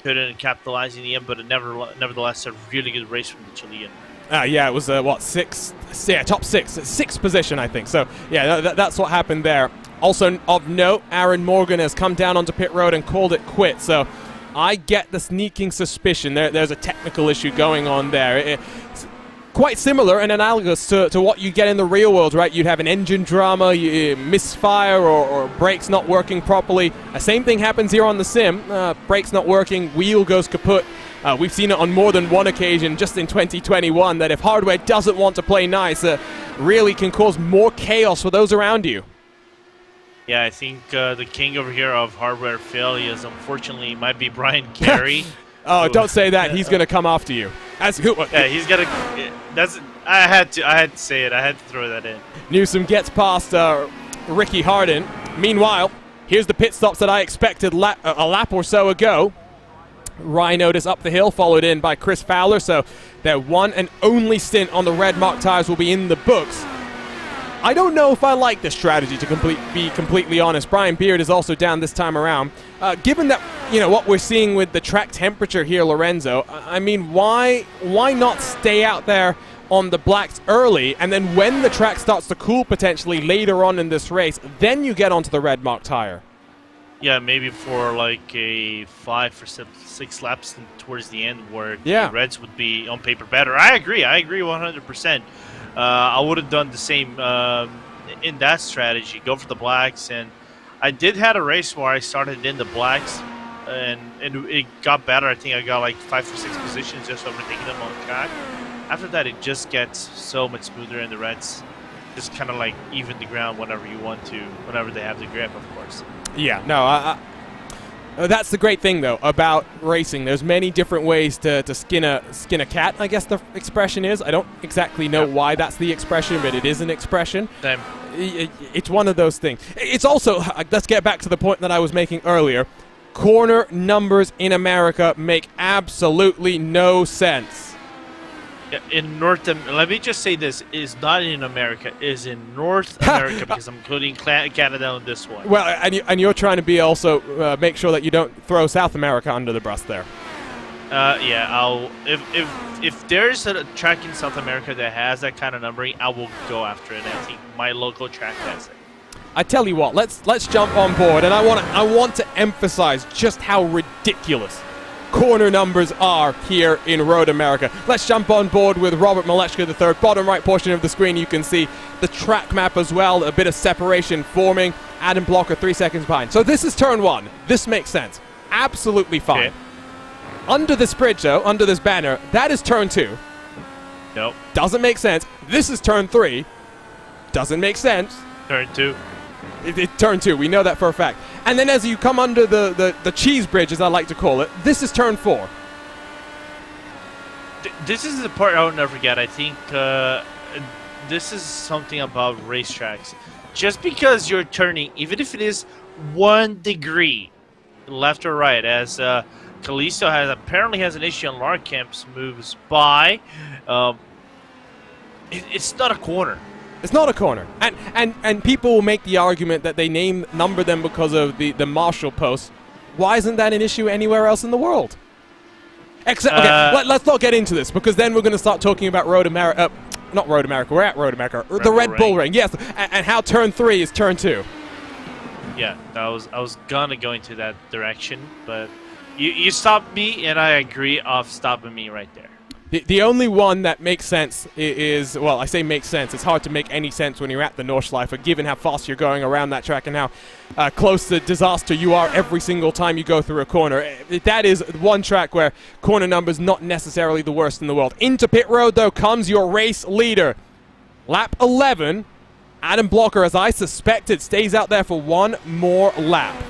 couldn't capitalize in the end. But nevertheless, a really good race from the Chilean. Yeah, it was top 6, 6th position, I think. So yeah, that's what happened there. Also of note, Aaron Morgan has come down onto pit road and called it quit. So I get the sneaking suspicion there's a technical issue going on there. It's quite similar and analogous to what you get in the real world, right? You'd have an engine drama, misfire, or brakes not working properly. Same thing happens here on the sim. Brakes not working, wheel goes kaput. We've seen it on more than one occasion just in 2021 that if hardware doesn't want to play nice, really can cause more chaos for those around you. Yeah, I think the king over here of hardware failures, unfortunately, might be Brian Carey. Oh, don't say that. He's going to come after you. Yeah, he's going to... I had to say it. I had to throw that in. Newsom gets past Ricky Harden. Meanwhile, here's the pit stops that I expected a lap or so ago. Ryan Otis up the hill, followed in by Chris Fowler. So their one and only stint on the red mark tires will be in the books. I don't know if I like this strategy, to be completely honest. Brian Beard is also down this time around. Given that, what we're seeing with the track temperature here, Lorenzo, I mean, why not stay out there on the blacks early, and then when the track starts to cool potentially later on in this race, then you get onto the red mark tire? Yeah, maybe for like a 5 or 6 laps towards the end where the reds would be on paper better. I agree 100%. I would have done the same in that strategy. Go for the blacks, and I did have a race where I started in the blacks, and it got better. I think I got like 5 or 6 positions just overtaking them on the track. After that, it just gets so much smoother, and the reds just kind of like even the ground whenever you want to, whenever they have the grip, of course. Yeah, no, That's the great thing, though, about racing. There's many different ways to skin a cat, I guess the expression is. I don't exactly know why that's the expression, but it is an expression. Same. It's one of those things. It's also, let's get back to the point that I was making earlier. Corner numbers in America make absolutely no sense. In let me just say this, is not in America, is in North America, because I'm including Canada on this one. Well, and you're trying to be also make sure that you don't throw South America under the bus there. Yeah, if there's a track in South America that has that kind of numbering, I will go after it. I think my local track has it. I tell you what, let's jump on board, and I want to emphasize just how ridiculous corner numbers are here in Road America. Let's jump on board with Robert Malechka III. Bottom right portion of the screen, you can see the track map as well, a bit of separation forming. Adam Blocker 3 seconds behind. So this is turn 1. This makes sense. Absolutely fine. Okay. Under this bridge, though, under this banner, that is turn 2. Nope. Doesn't make sense. This is turn 3. Doesn't make sense. Turn 2. Turn 2, we know that for a fact. And then as you come under the cheese bridge, as I like to call it, this is turn 4. This is the part I will never forget. I think this is something about racetracks. Just because you're turning, even if it is 1 degree left or right, as Kalisto apparently has an issue on Larkamp's moves by, it's not a corner. It's not a corner. And people will make the argument that they number them because of the marshal posts. Why isn't that an issue anywhere else in the world? Except, okay, let's not get into this, because then we're going to start talking about Road America. Not Road America, we're at Road America. The Red Bull Ring, yes. And how turn 3 is turn 2. Yeah, I was gonna go into that direction, but you stopped me, and I agree of stopping me right there. The only one that makes sense is, well, I say makes sense. It's hard to make any sense when you're at the Nordschleife, given how fast you're going around that track and how close to disaster you are every single time you go through a corner. That is one track where corner number's not necessarily the worst in the world. Into pit road, though, comes your race leader. Lap 11, Adam Blocker, as I suspected, stays out there for one more lap.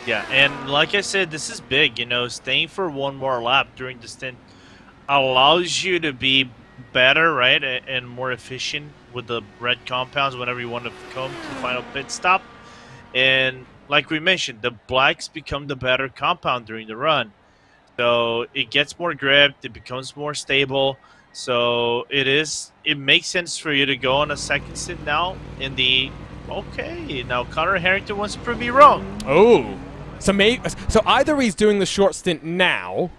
Yeah, and like I said, this is big. You know, staying for one more lap during the stint allows you to be better, right, and more efficient with the red compounds whenever you want to come to the final pit stop. And like we mentioned, the blacks become the better compound during the run. So it gets more grip, it becomes more stable. So it makes sense for you to go on a second stint now in the, okay, now Connor Harrington wants to prove me wrong. Oh, so either he's doing the short stint now,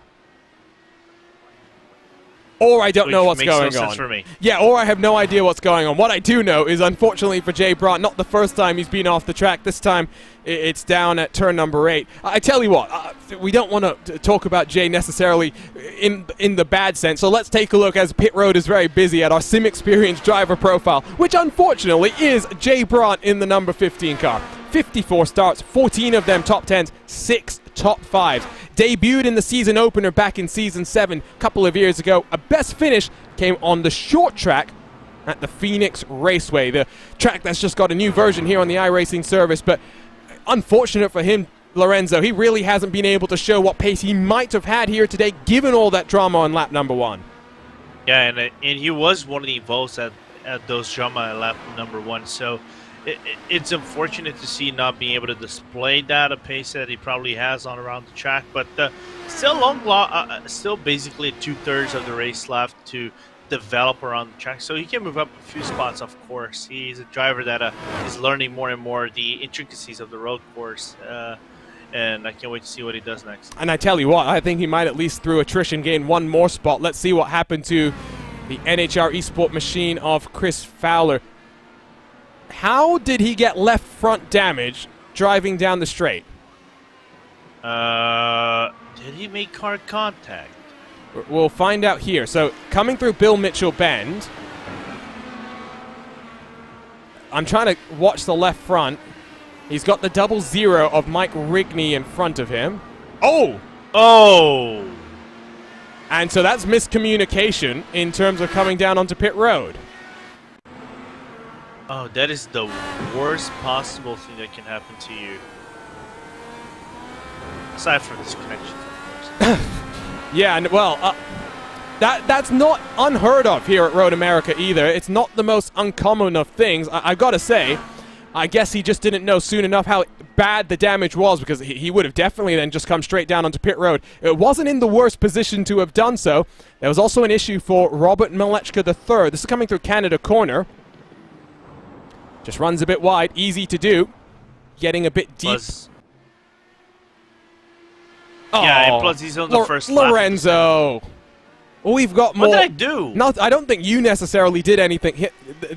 or I don't know what's going on. For me. Yeah, or I have no idea what's going on. What I do know is, unfortunately for Jay Brandt, not the first time he's been off the track. This time, it's down at turn number 8. I tell you what, we don't want to talk about Jay necessarily in the bad sense. So let's take a look, as pit road is very busy, at our sim experience driver profile, which unfortunately is Jay Brandt in the number 15 car. 54 starts, 14 of them top 10s, 6 top 5s. Debuted in the season opener back in season 7 a couple of years ago. A best finish came on the short track at the Phoenix Raceway, the track that's just got a new version here on the iRacing service. But unfortunate for him, Lorenzo, he really hasn't been able to show what pace he might have had here today, given all that drama on lap number 1. Yeah, and he was one of the votes at those drama at lap number 1. So it's unfortunate to see not being able to display that a pace that he probably has on around the track, but still basically 2/3 of the race left to develop around the track, so he can move up a few spots. Of course, he's a driver that is learning more and more the intricacies of the road course, and I can't wait to see what he does next. And I tell you what, I think he might at least through attrition gain one more spot. Let's see what happened to the NHR Esport machine of Chris Fowler. How did he get left front damage driving down the straight? Did he make hard contact? We'll find out here. So coming through Bill Mitchell Bend. I'm trying to watch the left front. He's got the 00 of Mike Rigney in front of him. Oh! Oh! And so that's miscommunication in terms of coming down onto pit road. Oh, that is the worst possible thing that can happen to you. Aside from this connection, of course. Yeah, and well, that's not unheard of here at Road America either. It's not the most uncommon of things. I've got to say, I guess he just didn't know soon enough how bad the damage was, because he would have definitely then just come straight down onto pit road. It wasn't in the worst position to have done so. There was also an issue for Robert Malechka III. This is coming through Canada corner. Just runs a bit wide, easy to do. Getting a bit deep. Plus, yeah, and plus he's on the first lap. Lorenzo! We've got more. What did I do? Not, I don't think you necessarily did anything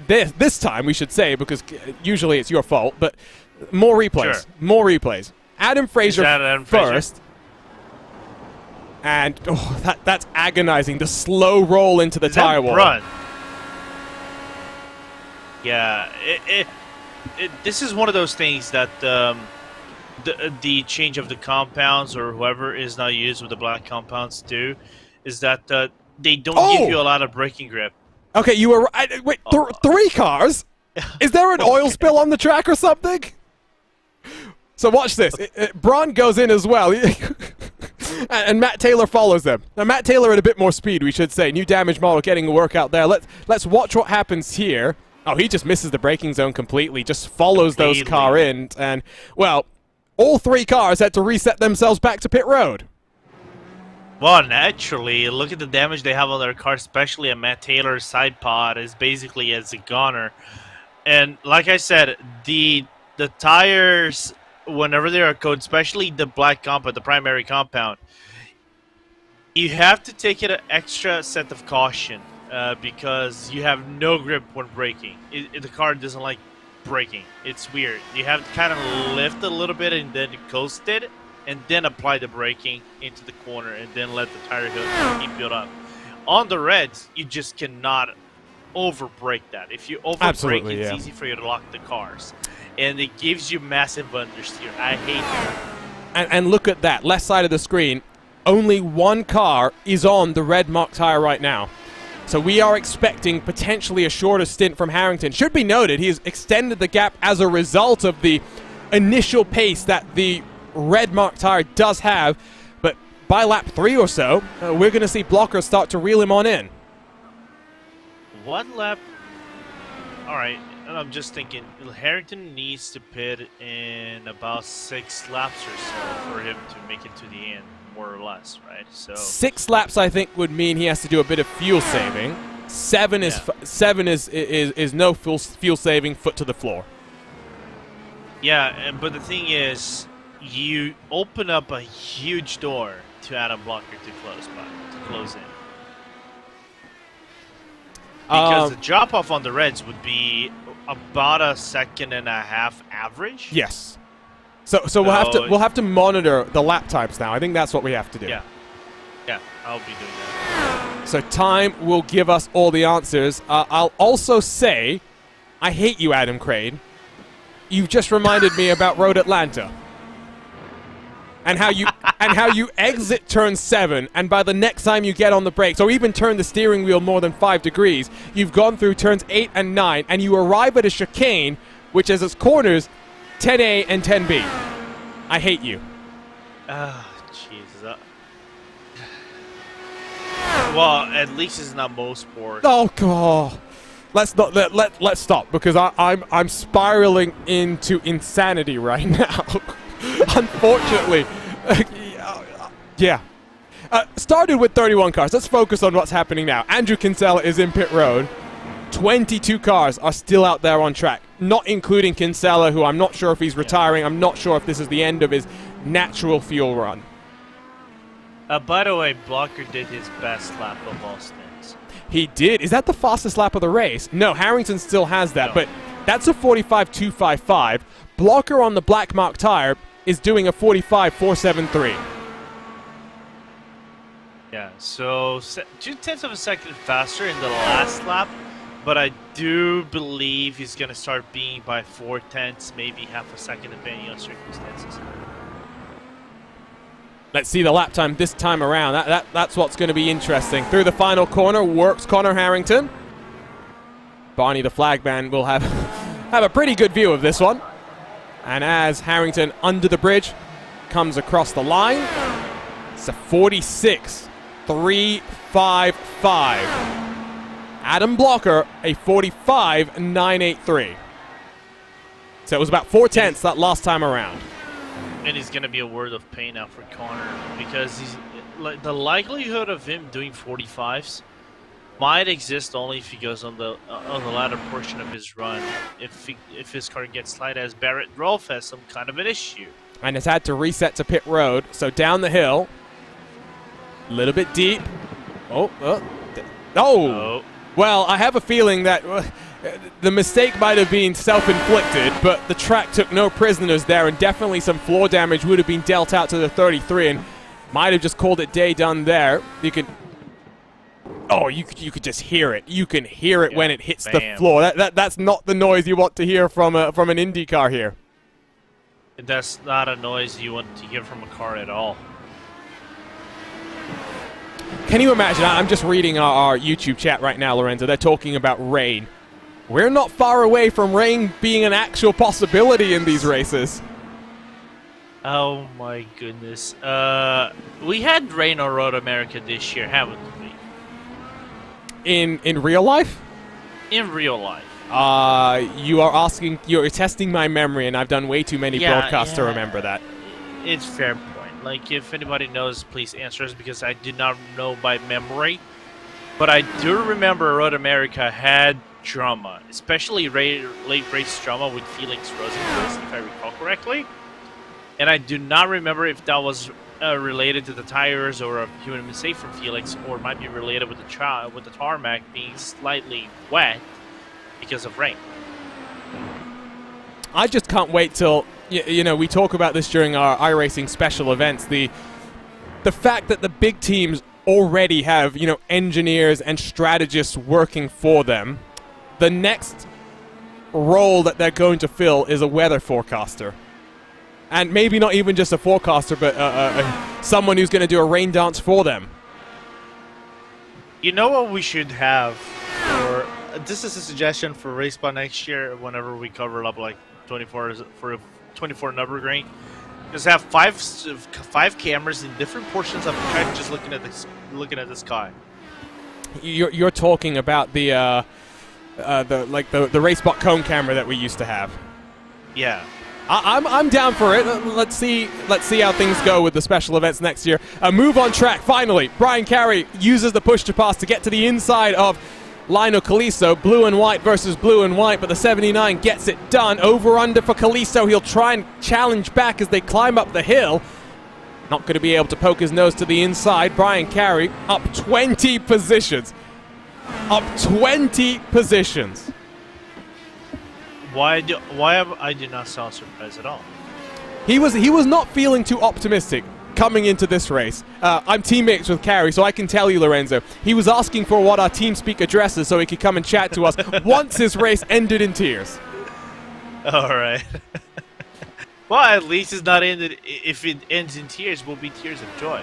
this time, we should say, because usually it's your fault, but more replays. Sure. More replays. Adam Fraser Adam first. And that's agonizing. The slow roll into the tire wall. Run. Yeah, this is one of those things that the change of the compounds, or whoever is now used with the black compounds do, is that they don't give you a lot of braking grip. Okay, you were wait, 3 cars? Is there an oil spill on the track or something? So watch this. Braun goes in as well. And Matt Taylor follows them. Now Matt Taylor at a bit more speed, we should say. New damage model getting a workout there. Let's watch what happens here. Oh, he just misses the braking zone completely. Just follows those car in. And, well, all 3 cars had to reset themselves back to pit road. Well, naturally, look at the damage they have on their car, especially a Matt Taylor's side pod is basically as a goner. And like I said, the tires, whenever they are coated, especially the black compound, the primary compound, you have to take it an extra set of caution because you have no grip when braking. The car doesn't like braking. It's weird. You have to kind of lift a little bit and then coast it, and then apply the braking into the corner, and then let the tire keep build up. On the reds, you just cannot over-brake that. If you over-brake, it's easy for you to lock the cars. And it gives you massive understeer. I hate that. And look at that. Left side of the screen, only 1 car is on the red mark tire right now. So we are expecting potentially a shorter stint from Harrington. Should be noted, he has extended the gap as a result of the initial pace that the red mark tire does have, but by lap 3 or so, we're going to see Blocker start to reel him on in. 1 lap. All right, and I'm just thinking Harrington needs to pit in about 6 laps or so for him to make it to the end, more or less, right? So 6 laps, I think, would mean he has to do a bit of fuel saving. 7 is no fuel saving, foot to the floor. Yeah, but the thing is, you open up a huge door to Adam Blocker to close in. Because the drop-off on the reds would be about a 1.5 seconds average. Yes. So we'll have to monitor the lap times now. I think that's what we have to do. Yeah. Yeah, I'll be doing that. So time will give us all the answers. I'll also say, I hate you, Adam Crane. You've just reminded me about Road Atlanta. And how you exit turn 7, and by the next time you get on the brakes, or even turn the steering wheel more than 5 degrees, you've gone through turns 8 and 9, and you arrive at a chicane, which has its corners 10A and 10B. I hate you. Oh, Jesus. Well, at least it's not most sport. Oh God. Let's stop, because I'm spiraling into insanity right now. Unfortunately. Yeah. Started with 31 cars. Let's focus on what's happening now. Andrew Kinsella is in pit road. 22 cars are still out there on track, not including Kinsella, who I'm not sure if he's retiring. I'm not sure if this is the end of his natural fuel run. By the way, Blocker did his best lap of all stints. He did. Is that the fastest lap of the race? No, Harrington still has that, but that's a 45.255. Blocker on the black mark tire is doing a 45.473. Yeah, so 0.2 of a second faster in the last lap, but I do believe he's going to start being by 0.4, maybe half a second, depending on circumstances. Let's see the lap time this time around. That's what's going to be interesting. Through the final corner works Connor Harrington. Barney the flagman will have a pretty good view of this one. And as Harrington under the bridge comes across the line. It's a 46.355. Adam Blocker, a 45.983. So it was about 4/10 that last time around. And it's going to be a word of pain now for Connor, because like the likelihood of him doing 45s might exist only if he goes on the latter portion of his run. If his car gets slight, as Barrett Rolfe has some kind of an issue. And has had to reset to pit road. So down the hill, a little bit deep. Oh. Well, I have a feeling that the mistake might have been self-inflicted, but the track took no prisoners there, and definitely some floor damage would have been dealt out to the 33, and might have just called it day done there. You could just hear it. You can hear it when it hits the floor. That's not the noise you want to hear from an IndyCar here. That's not a noise you want to hear from a car at all. Can you imagine? I'm just reading our YouTube chat right now, Lorenzo. They're talking about rain. We're not far away from rain being an actual possibility in these races. Oh my goodness. We had rain on Road America this year, haven't we? In real life? In real life. You're testing my memory, and I've done way too many broadcasts to remember that. It's fair point. Like, if anybody knows, please answer us, because I do not know by memory. But I do remember Road America had drama, especially late race drama with Felix Rosenqvist, if I recall correctly. And I do not remember if that was related to the tires or a human mistake from Felix, or might be related with the tarmac being slightly wet because of rain. I just can't wait till, we talk about this during our iRacing special events. The fact that the big teams already have, engineers and strategists working for them. The next role that they're going to fill is a weather forecaster. And maybe not even just a forecaster, but someone who's going to do a rain dance for them. You know what we should have? This is a suggestion for RaceBot next year, whenever we cover up like 24 for a 24 Nürburgring. Just have five cameras in different portions of the track, just looking at the sky. You're talking about the RaceBot cone camera that we used to have. Yeah. I'm down for it. Let's see how things go with the special events next year. A move on track, finally. Brian Carey uses the push-to-pass to get to the inside of Lionel Calisto. Blue and white versus blue and white, but the 79 gets it done. Over-under for Calisto. He'll try and challenge back as they climb up the hill. Not going to be able to poke his nose to the inside. Brian Carey up 20 positions. Up 20 positions. Why I do not sound surprised at all? He was not feeling too optimistic coming into this race. I'm teammates with Carey, so I can tell you, Lorenzo, he was asking for what our TeamSpeak address is so he could come and chat to us once his race ended in tears. All right. Well, at least it's not ended. If it ends in tears, will be tears of joy.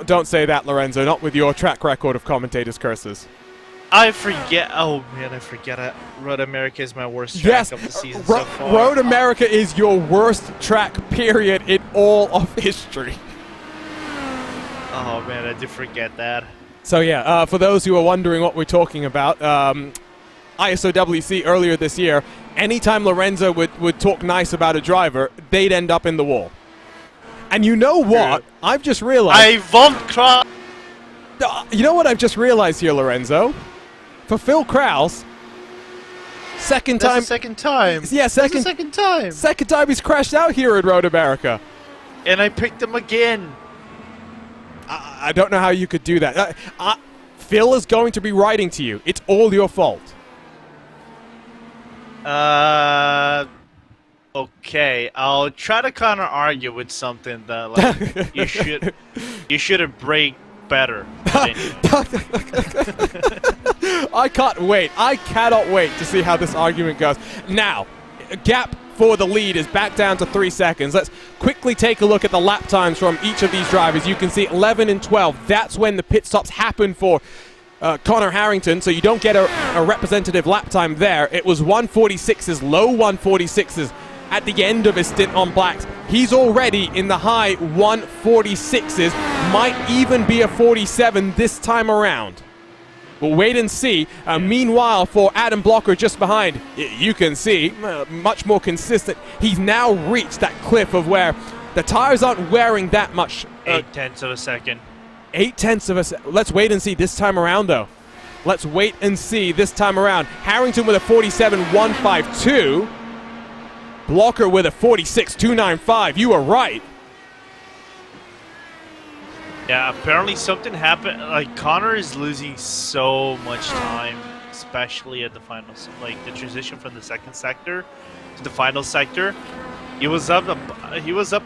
Don't say that, Lorenzo. Not with your track record of commentators' curses. I forget. Oh man, I forget. Road America is my worst track of the season so far. Road America is your worst track, period, in all of history. Oh man, I did forget that. So yeah, for those who are wondering what we're talking about, ISOWC earlier this year, anytime Lorenzo would talk nice about a driver, they'd end up in the wall. And you know what? I've just realized. I won't cry. You know what I've just realized here, Lorenzo? For Phil Krause, second time. That's the second time. Yeah, second time. Second time he's crashed out here at Road America. And I picked him again. I don't know how you could do that. Phil is going to be writing to you. It's all your fault. Okay, I'll try to counter argue with something that like you should have braked better. I can't wait. I cannot wait to see how this argument goes. Now, a gap for the lead is back down to 3 seconds. Let's quickly take a look at the lap times from each of these drivers. You can see 11 and 12. That's when the pit stops happen for Connor Harrington, so you don't get a representative lap time there. It was 146s, low 146s at the end of his stint on blacks. He's already in the high 146s, might even be a 47 this time around. We'll wait and see. Meanwhile, for Adam Blocker just behind, you can see, much more consistent. He's now reached that cliff of where the tires aren't wearing that much. 0.8 of a second. 0.8 of a second. Let's wait and see this time around, though. Let's wait and see this time around. Harrington with a 47.152. Blocker with a 46.295. You are right. Yeah, apparently something happened. Like, Connor is losing so much time, especially at the finals. Like, the transition from the second sector to the final sector. He was up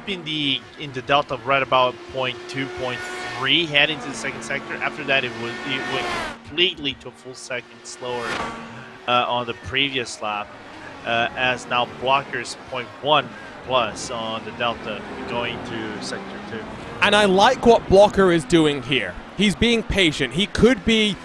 in the delta right about 0.2, 0.3 heading to the second sector. After that, it went completely to a full second slower on the previous lap. As now Blocker's 0.1 plus on the delta going to sector 2. And I like what Blocker is doing here. He's being patient. He could be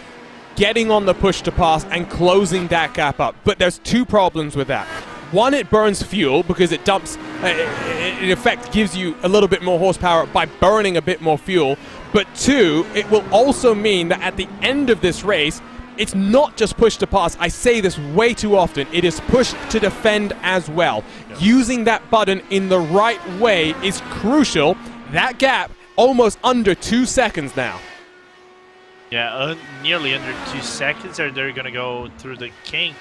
getting on the push to pass and closing that gap up. But there's two problems with that. One, it burns fuel because it dumps, in effect gives you a little bit more horsepower by burning a bit more fuel. But two, it will also mean that at the end of this race, it's not just push to pass. I say this way too often. It is push to defend as well. Yeah. Using that button in the right way is crucial. That gap almost under 2 seconds now. Yeah, nearly under 2 seconds. They're going to go through the kink.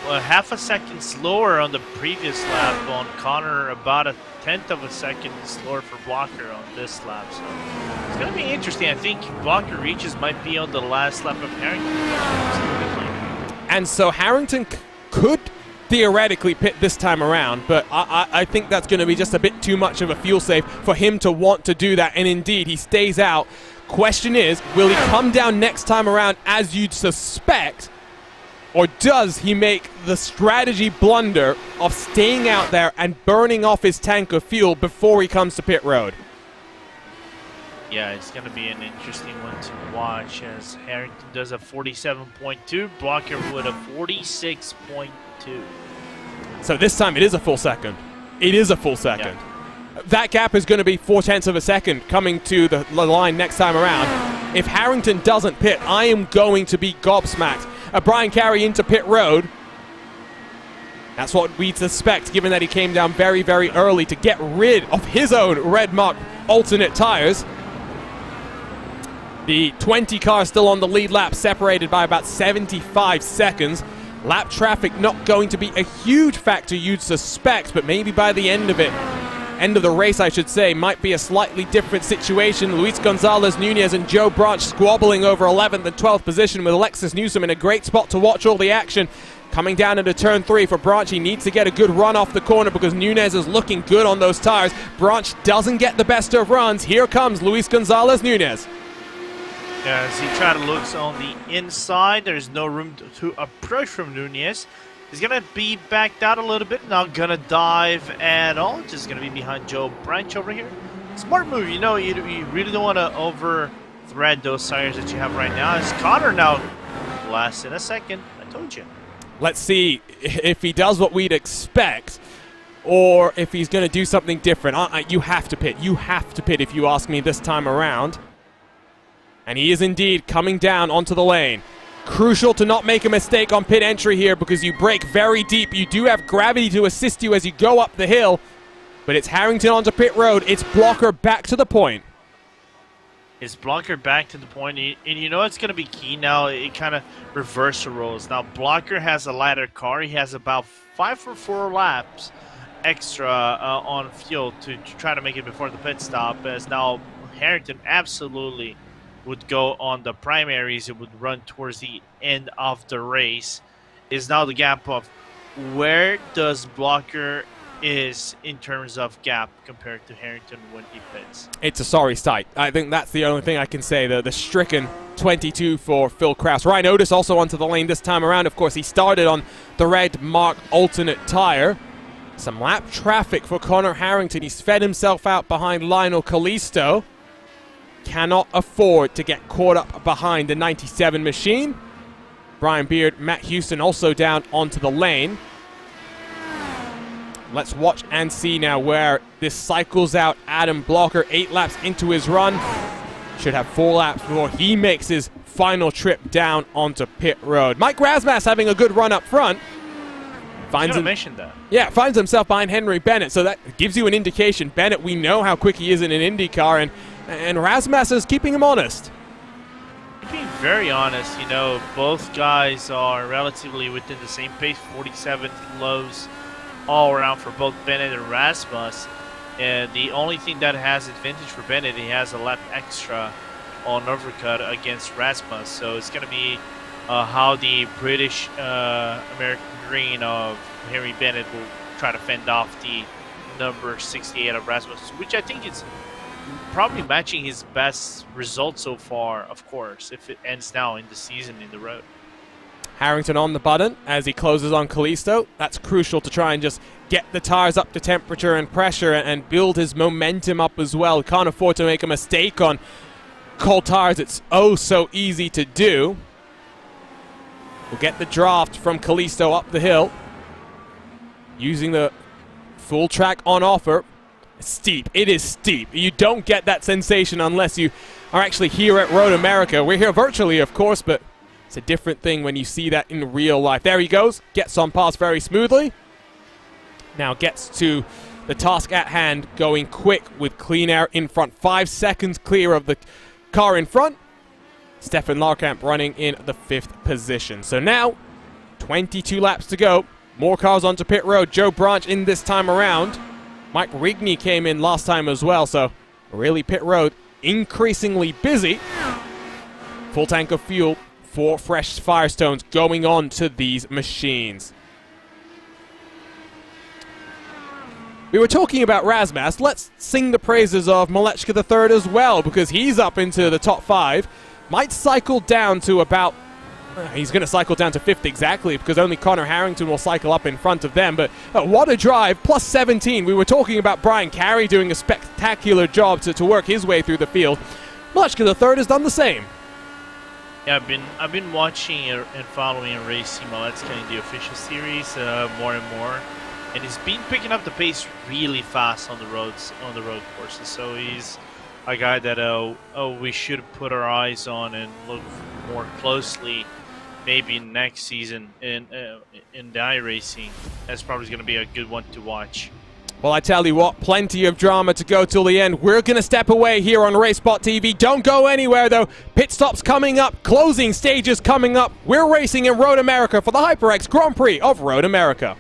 Well, half a second slower on the previous lap on Connor, about a 1/10 of a second slower for Blocker on this lap. So it's going to be interesting. I think Blocker reaches might be on the last lap of Harrington. And so Harrington could theoretically pit this time around, but I think that's going to be just a bit too much of a fuel save for him to want to do that. And indeed, he stays out. Question is, will he come down next time around as you'd suspect? Or does he make the strategy blunder of staying out there and burning off his tank of fuel before he comes to pit road? Yeah, it's going to be an interesting one to watch as Harrington does a 47.2, Blocker with a 46.2. So this time it is a full second. It is a full second. Yeah. That gap is going to be 0.4 of a second coming to the line next time around. If Harrington doesn't pit, I am going to be gobsmacked. Brian Carey into pit road. That's what we'd suspect, given that he came down very, very early to get rid of his own red mark alternate tires. The 20 car still on the lead lap, separated by about 75 seconds. Lap traffic not going to be a huge factor you'd suspect, but maybe by the end of it, end of the race I should say, might be a slightly different situation. Luis Gonzalez Nunez and Joe Branch squabbling over 11th and 12th position, with Alexis Newsom in a great spot to watch all the action. Coming down into turn 3 for Branch, he needs to get a good run off the corner because Nunez is looking good on those tires. Branch doesn't get the best of runs. Here comes Luis Gonzalez Nunez. Yeah, as he tries to look on the inside, there's no room to approach from Nunez. He's going to be backed out a little bit, not going to dive at all. Just going to be behind Joe Branch over here. Smart move, you know, you really don't want to over-thread those tires that you have right now. As Connor now last in a second, I told you. Let's see if he does what we'd expect or if he's going to do something different. You have to pit. You have to pit if you ask me this time around. And he is indeed coming down onto the lane. Crucial to not make a mistake on pit entry here because you brake very deep. You do have gravity to assist you as you go up the hill. But it's Harrington onto pit road. It's Blocker back to the point. It's Blocker back to the point. And you know it's going to be key now. It kind of reverse the roles. Now Blocker has a lighter car. He has about 5 or 4 laps extra on fuel to try to make it before the pit stop. As now Harrington absolutely would go on the primaries. It would run towards the end of the race. Is now the gap of where does Blocker is in terms of gap compared to Harrington when he pits. It's a sorry sight. I think that's the only thing I can say. The stricken 22 for Phil Kraus. Ryan Otis also onto the lane this time around. Of course, he started on the red mark alternate tire. Some lap traffic for Connor Harrington. He's fed himself out behind Lionel Callisto. Cannot afford to get caught up behind the 97 machine. Brian Beard, Matt Houston also down onto the lane. Let's watch and see now where this cycles out. Adam Blocker, 8 laps into his run. Should have 4 laps before he makes his final trip down onto pit road. Mike Rasmussen having a good run up front. Mentioned that. Yeah, finds himself behind Henry Bennett, so that gives you an indication. Bennett, we know how quick he is in an IndyCar, and Rasmussen is keeping him honest. Being very honest, both guys are relatively within the same pace, 47 lows all around for both Bennett and Rasmus. And the only thing that has advantage for Bennett, he has a lap extra on overcut against Rasmus. So it's going to be how the British American green of Henry Bennett will try to fend off the number 68 of Rasmus, which I think is probably matching his best result so far, of course, if it ends now in the season in the road. Harrington on the button as he closes on Callisto. That's crucial to try and just get the tires up to temperature and pressure and build his momentum up as well. Can't afford to make a mistake on cold tires. It's oh so easy to do. We'll get the draft from Callisto up the hill. Using the full track on offer. Steep. It is steep. You don't get that sensation unless you are actually here at Road America. We're here virtually, of course, but it's a different thing when you see that in real life. There he goes. Gets on pass very smoothly. Now gets to the task at hand, going quick with clean air in front. 5 seconds clear of the car in front. Stefan Larkamp running in the 5th position. So now, 22 laps to go. More cars onto pit road. Joe Branch in this time around. Mike Rigney came in last time as well, so really pit road increasingly busy. Full tank of fuel, 4 fresh Firestones going on to these machines. We were talking about Razmas. Let's sing the praises of Malechka III as well, because he's up into the top 5. Might cycle down to about... he's going to cycle down to 5th exactly, because only Connor Harrington will cycle up in front of them. But what a drive, plus 17. We were talking about Brian Carey doing a spectacular job to work his way through the field. Malechka III has done the same. Yeah, I've been watching and following and racing Malechka in the official series more and more, and he's been picking up the pace really fast on the road courses. So he's a guy that we should put our eyes on and look more closely. Maybe next season in the iRacing. That's probably going to be a good one to watch. Well, I tell you what, plenty of drama to go till the end. We're going to step away here on RaceSpot TV. Don't go anywhere, though. Pit stops coming up. Closing stages coming up. We're racing in Road America for the HyperX Grand Prix of Road America.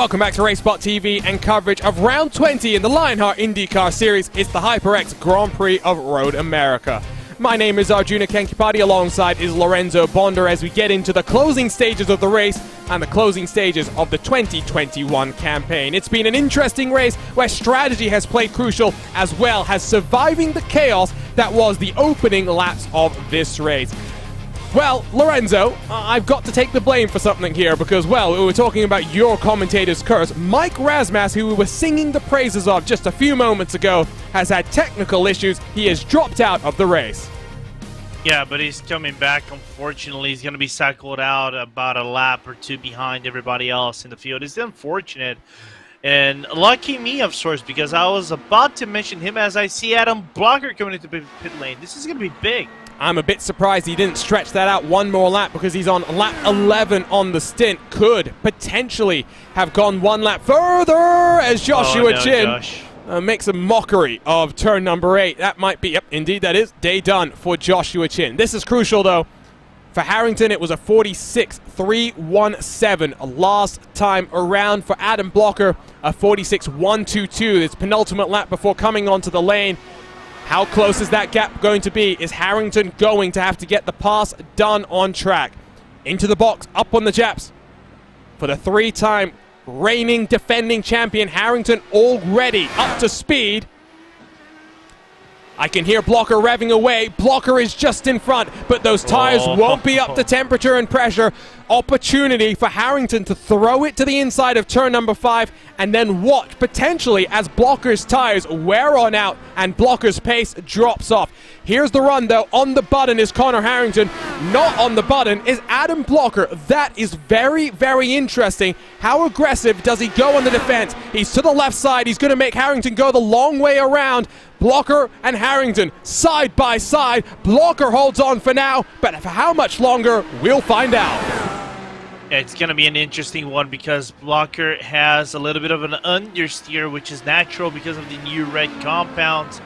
Welcome back to Racebot TV and coverage of round 20 in the Lionheart IndyCar Series. It's the HyperX Grand Prix of Road America. My name is Arjuna Kenkipati, alongside is Lorenzo Bonder as we get into the closing stages of the race and the closing stages of the 2021 campaign. It's been an interesting race where strategy has played crucial, as well as surviving the chaos that was the opening laps of this race. Well, Lorenzo, I've got to take the blame for something here because, well, we were talking about your commentator's curse. Mike Razmas, who we were singing the praises of just a few moments ago, has had technical issues. He has dropped out of the race. Yeah, but he's coming back. Unfortunately, he's going to be cycled out about a lap or two behind everybody else in the field. It's unfortunate. And lucky me, of sorts, because I was about to mention him as I see Adam Blocker coming into pit lane. This is going to be big. I'm a bit surprised he didn't stretch that out one more lap because he's on lap 11 on the stint. Could potentially have gone one lap further as Joshua Chin makes a mockery of turn number 8. That might be, yep, indeed that is, day done for Joshua Chin. This is crucial though. For Harrington, it was a 46.317 last time around. For Adam Blocker, a 46.122. This penultimate lap before coming onto the lane. How close is that gap going to be? Is Harrington going to have to get the pass done on track? Into the box, up on the Japs. For the 3-time reigning defending champion, Harrington already up to speed. I can hear Blocker revving away. Blocker is just in front, but those tires won't be up to temperature and pressure. Opportunity for Harrington to throw it to the inside of turn number 5 and then watch potentially as Blocker's tires wear on out and Blocker's pace drops off. Here's the run though. On the button is Connor Harrington. Not on the button is Adam Blocker. That is very, very interesting. How aggressive does he go on the defense? He's to the left side. He's going to make Harrington go the long way around. Blocker and Harrington side by side. Blocker holds on for now, but for how much longer, we'll find out. It's going to be an interesting one because Blocker has a little bit of an understeer, which is natural because of the new red compounds.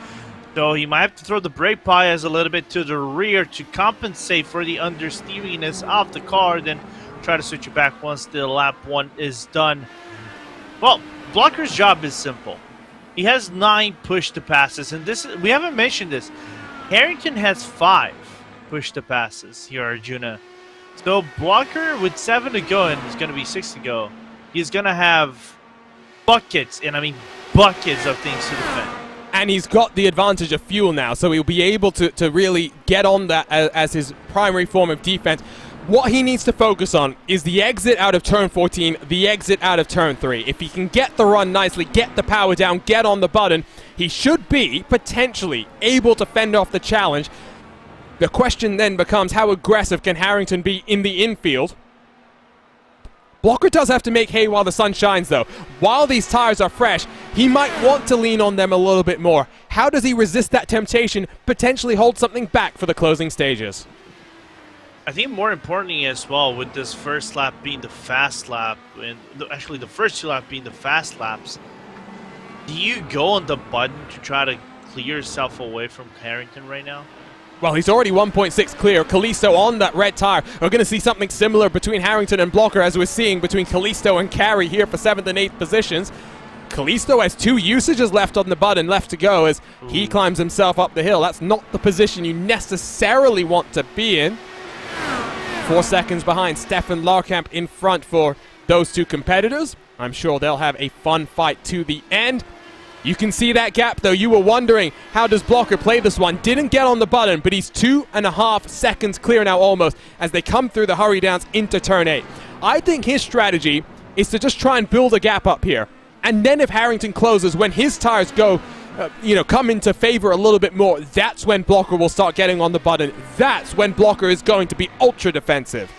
So he might have to throw the brake bias a little bit to the rear to compensate for the understeeriness of the car, then try to switch it back once the lap 1 is done. Well, Blocker's job is simple. He has 9 push-to-passes, and this we haven't mentioned this. Harrington has 5 push-to-passes here, Arjuna. So Blocker with 7 to go, and it's going to be 6 to go. He's going to have buckets, and I mean buckets of things to defend. And he's got the advantage of fuel now, so he'll be able to really get on that as his primary form of defense. What he needs to focus on is the exit out of turn 14, the exit out of turn 3. If he can get the run nicely, get the power down, get on the button, he should be potentially able to fend off the challenge. The question then becomes, how aggressive can Harrington be in the infield? Blocker does have to make hay while the sun shines, though. While these tires are fresh, he might want to lean on them a little bit more. How does he resist that temptation, potentially hold something back for the closing stages? I think more importantly as well, with this first lap being the fast lap, and actually the first 2 laps being the fast laps, do you go on the button to try to clear yourself away from Harrington right now? Well, he's already 1.6 clear. Kalisto on that red tire. We're going to see something similar between Harrington and Blocker as we're seeing between Kalisto and Carey here for 7th and 8th positions. Kalisto has 2 usages left on the button, left to go as he climbs himself up the hill. That's not the position you necessarily want to be in. 4 seconds behind, Stefan Larkamp in front for those 2 competitors. I'm sure they'll have a fun fight to the end. You can see that gap, though. You were wondering, how does Blocker play this one? Didn't get on the button, but he's 2.5 seconds clear now almost as they come through the hurry downs into turn 8. I think his strategy is to just try and build a gap up here. And then if Harrington closes, when his tires go, come into favor a little bit more, that's when Blocker will start getting on the button. That's when Blocker is going to be ultra defensive.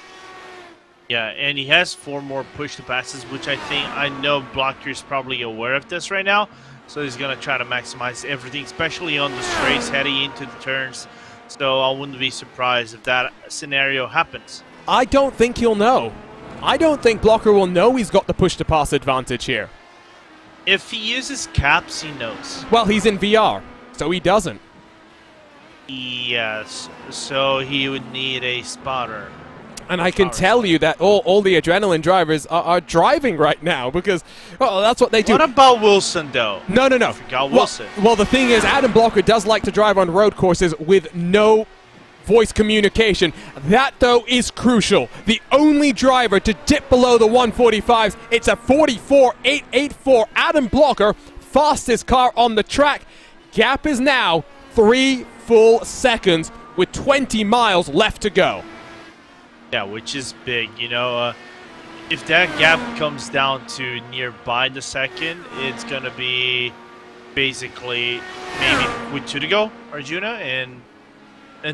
Yeah, and he has 4 more push-to-passes, which I know Blocker is probably aware of this right now. So he's going to try to maximize everything, especially on the straights heading into the turns. So I wouldn't be surprised if that scenario happens. I don't think he'll know. I don't think Blocker will know he's got the push-to-pass advantage here. If he uses caps, he knows. Well, he's in VR, so he doesn't. Yes, so he would need a spotter. And I can tell you that all the adrenaline drivers are driving right now because that's what they do. What about Wilson, though? No. Forgot Wilson. Well, the thing is, Adam Blocker does like to drive on road courses with no voice communication. That, though, is crucial. The only driver to dip below the 145s, it's a 44.884. Adam Blocker, fastest car on the track. Gap is now 3 full seconds with 20 miles left to go. Yeah, which is big. You know, if that gap comes down to nearby the second, it's going to be basically maybe with 2 to go, Arjuna, and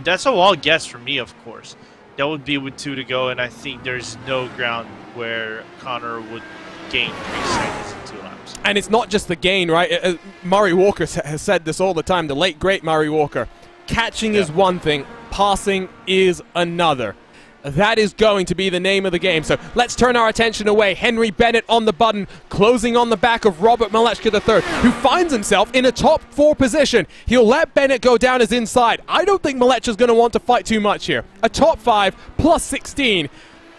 that's a wild guess for me, of course. That would be with 2 to go, and I think there's no ground where Connor would gain 3 seconds in 2 laps. And it's not just the gain, right? Murray Walker has said this all the time, the late, great Murray Walker. Catching is one thing, passing is another. That is going to be the name of the game. So let's turn our attention away. Henry Bennett on the button, closing on the back of Robert Malechka III, who finds himself in a top 4 position. He'll let Bennett go down as inside. I don't think Malechka's going to want to fight too much here. A top 5 plus 16.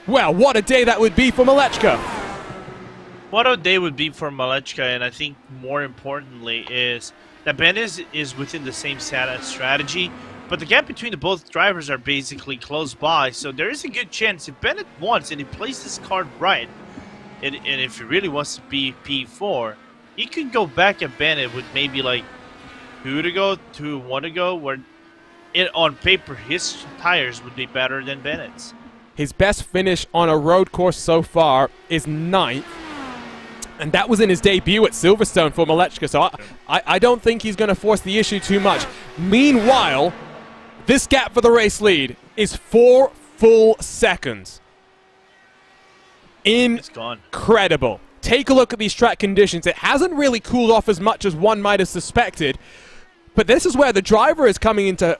Well, what a day that would be for Malechka. What a day would be for Malechka, and I think more importantly is that Bennett is within the same strategy. But the gap between the both drivers are basically close by, so there is a good chance if Bennett wants and he plays this card right, and if he really wants to be P4, he could go back at Bennett with maybe like 2 to go, 1 to go, where on paper his tires would be better than Bennett's. His best finish on a road course so far is 9th. And that was in his debut at Silverstone for Malechka, so I don't think he's going to force the issue too much. Meanwhile, this gap for the race lead is 4 full seconds. Incredible. Take a look at these track conditions. It hasn't really cooled off as much as one might have suspected. But this is where the driver is coming into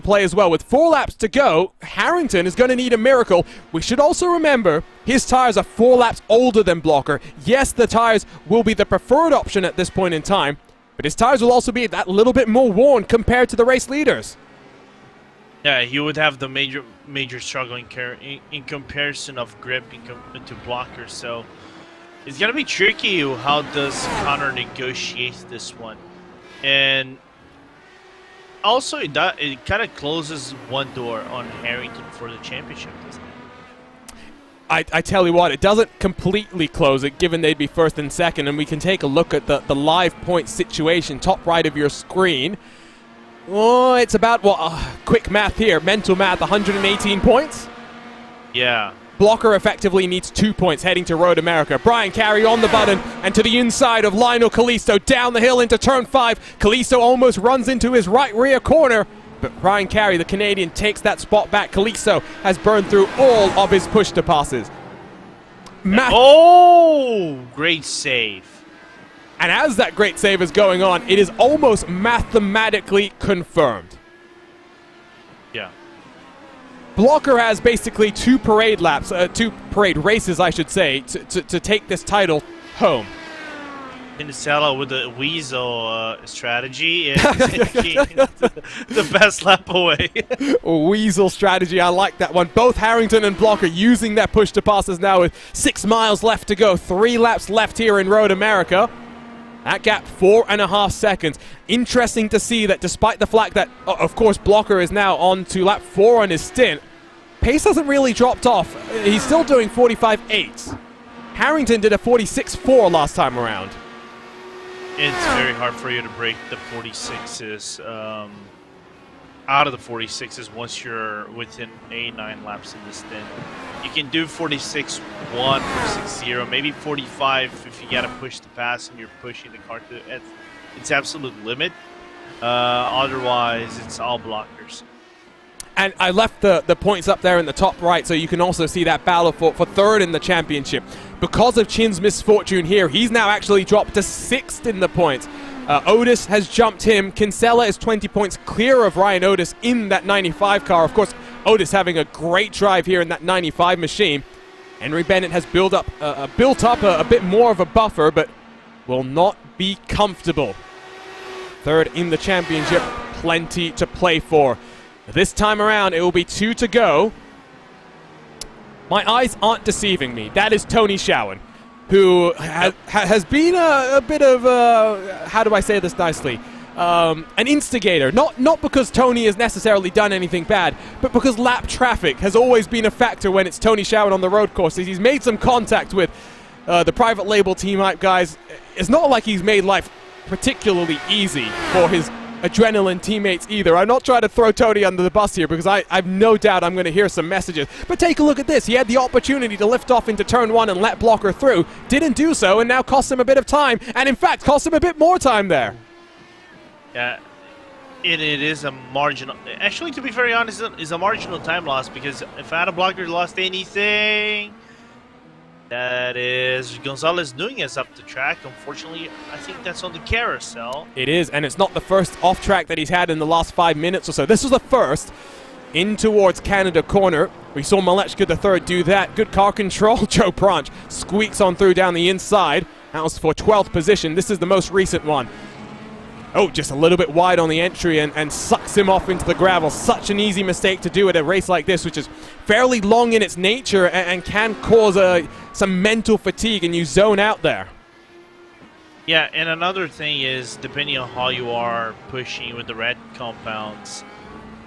play as well. With 4 laps to go, Harrington is going to need a miracle. We should also remember his tires are 4 laps older than Blocker. Yes, the tires will be the preferred option at this point in time, but his tires will also be that little bit more worn compared to the race leaders. Yeah, he would have the major struggle in comparison of grip to Blocker. So it's going to be tricky. How does Connor negotiate this one? And also, it kind of closes one door on Harrington for the championship, doesn't it? I tell you what, it doesn't completely close it, given they'd be first and second. And we can take a look at the live point situation, top right of your screen. Oh, it's about, quick math here, mental math, 118 points? Yeah. Blocker effectively needs 2 points heading to Road America. Brian Carey on the button and to the inside of Lionel Kalisto down the hill into turn 5. Kalisto almost runs into his right rear corner, but Brian Carey, the Canadian, takes that spot back. Kalisto has burned through all of his push-to passes. Great save. And as that great save is going on, it is almost mathematically confirmed. Yeah. Blocker has basically 2 parade laps, 2 parade races, I should say, to take this title home. Kinsella with the Weasel strategy is the best lap away. Weasel strategy, I like that one. Both Harrington and Blocker using their push to passes now with 6 miles left to go. 3 laps left here in Road America. That gap, 4.5 seconds. Interesting to see that despite the fact that, of course, Blocker is now on to lap 4 on his stint, pace hasn't really dropped off. He's still doing 45.8. Harrington did a 46.4 last time around. It's very hard for you to break the 46s out of the 46s once you're within 9 laps in the stint. You can do 46.1, 46.0, maybe 45 if you got to push the pass and you're pushing the car to its absolute limit. Otherwise, it's all blockers. And I left the points up there in the top right, so you can also see that battle for 3rd in the championship. Because of Chin's misfortune here, he's now actually dropped to 6th in the points. Otis has jumped him. Kinsella is 20 points clear of Ryan Otis in that 95 car. Of course, Otis having a great drive here in that 95 machine. Henry Bennett has built up a bit more of a buffer, but will not be comfortable. 3rd in the championship, plenty to play for. This time around, it will be 2 to go. My eyes aren't deceiving me. That is Tony Schowen, who has been a bit of, how do I say this nicely, an instigator. Not because Tony has necessarily done anything bad, but because lap traffic has always been a factor when it's Tony Schowen on the road courses. He's made some contact with the private label Team Hype guys. It's not like he's made life particularly easy for his adrenaline teammates either. I'm not trying to throw Tony under the bus here because I've no doubt I'm going to hear some messages. But take a look at this. He had the opportunity to lift off into turn 1 and let Blocker through. Didn't do so, and now cost him a bit of time. And in fact, cost him a bit more time there. Yeah, it is a marginal. Actually, to be very honest, it's a marginal time loss because if Adam Blocker lost anything, that is Gonzalez Nunez up the track. Unfortunately, I think that's on the carousel. It is, and it's not the first off track that he's had in the last 5 minutes or so. This was the first in towards Canada corner. We saw Malechka the third do that. Good car control. Joe Pranch squeaks on through down the inside. That was for 12th position. This is the most recent one. Oh, just a little bit wide on the entry and sucks him off into the gravel. Such an easy mistake to do at a race like this, which is fairly long in its nature and can cause some mental fatigue, and you zone out there. Yeah, and another thing is, depending on how you are pushing with the red compounds,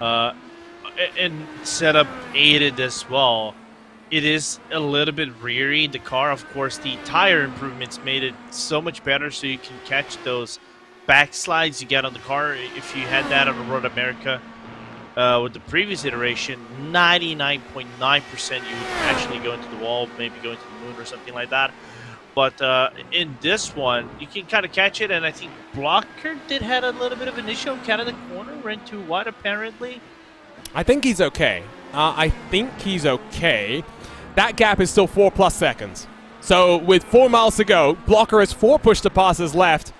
and setup aided as well, it is a little bit reary. The car, of course, the tire improvements made it so much better so you can catch those backslides you get on the car. If you had that on the Road America with the previous iteration, 99.9% you would actually go into the wall, maybe go into the moon or something like that. But in this one, you can kind of catch it, and I think Blocker did had a little bit of an issue kind of the corner, ran too wide apparently. I think he's okay. That gap is still 4+ seconds. So with 4 miles to go, Blocker has 4 push-to-passes left.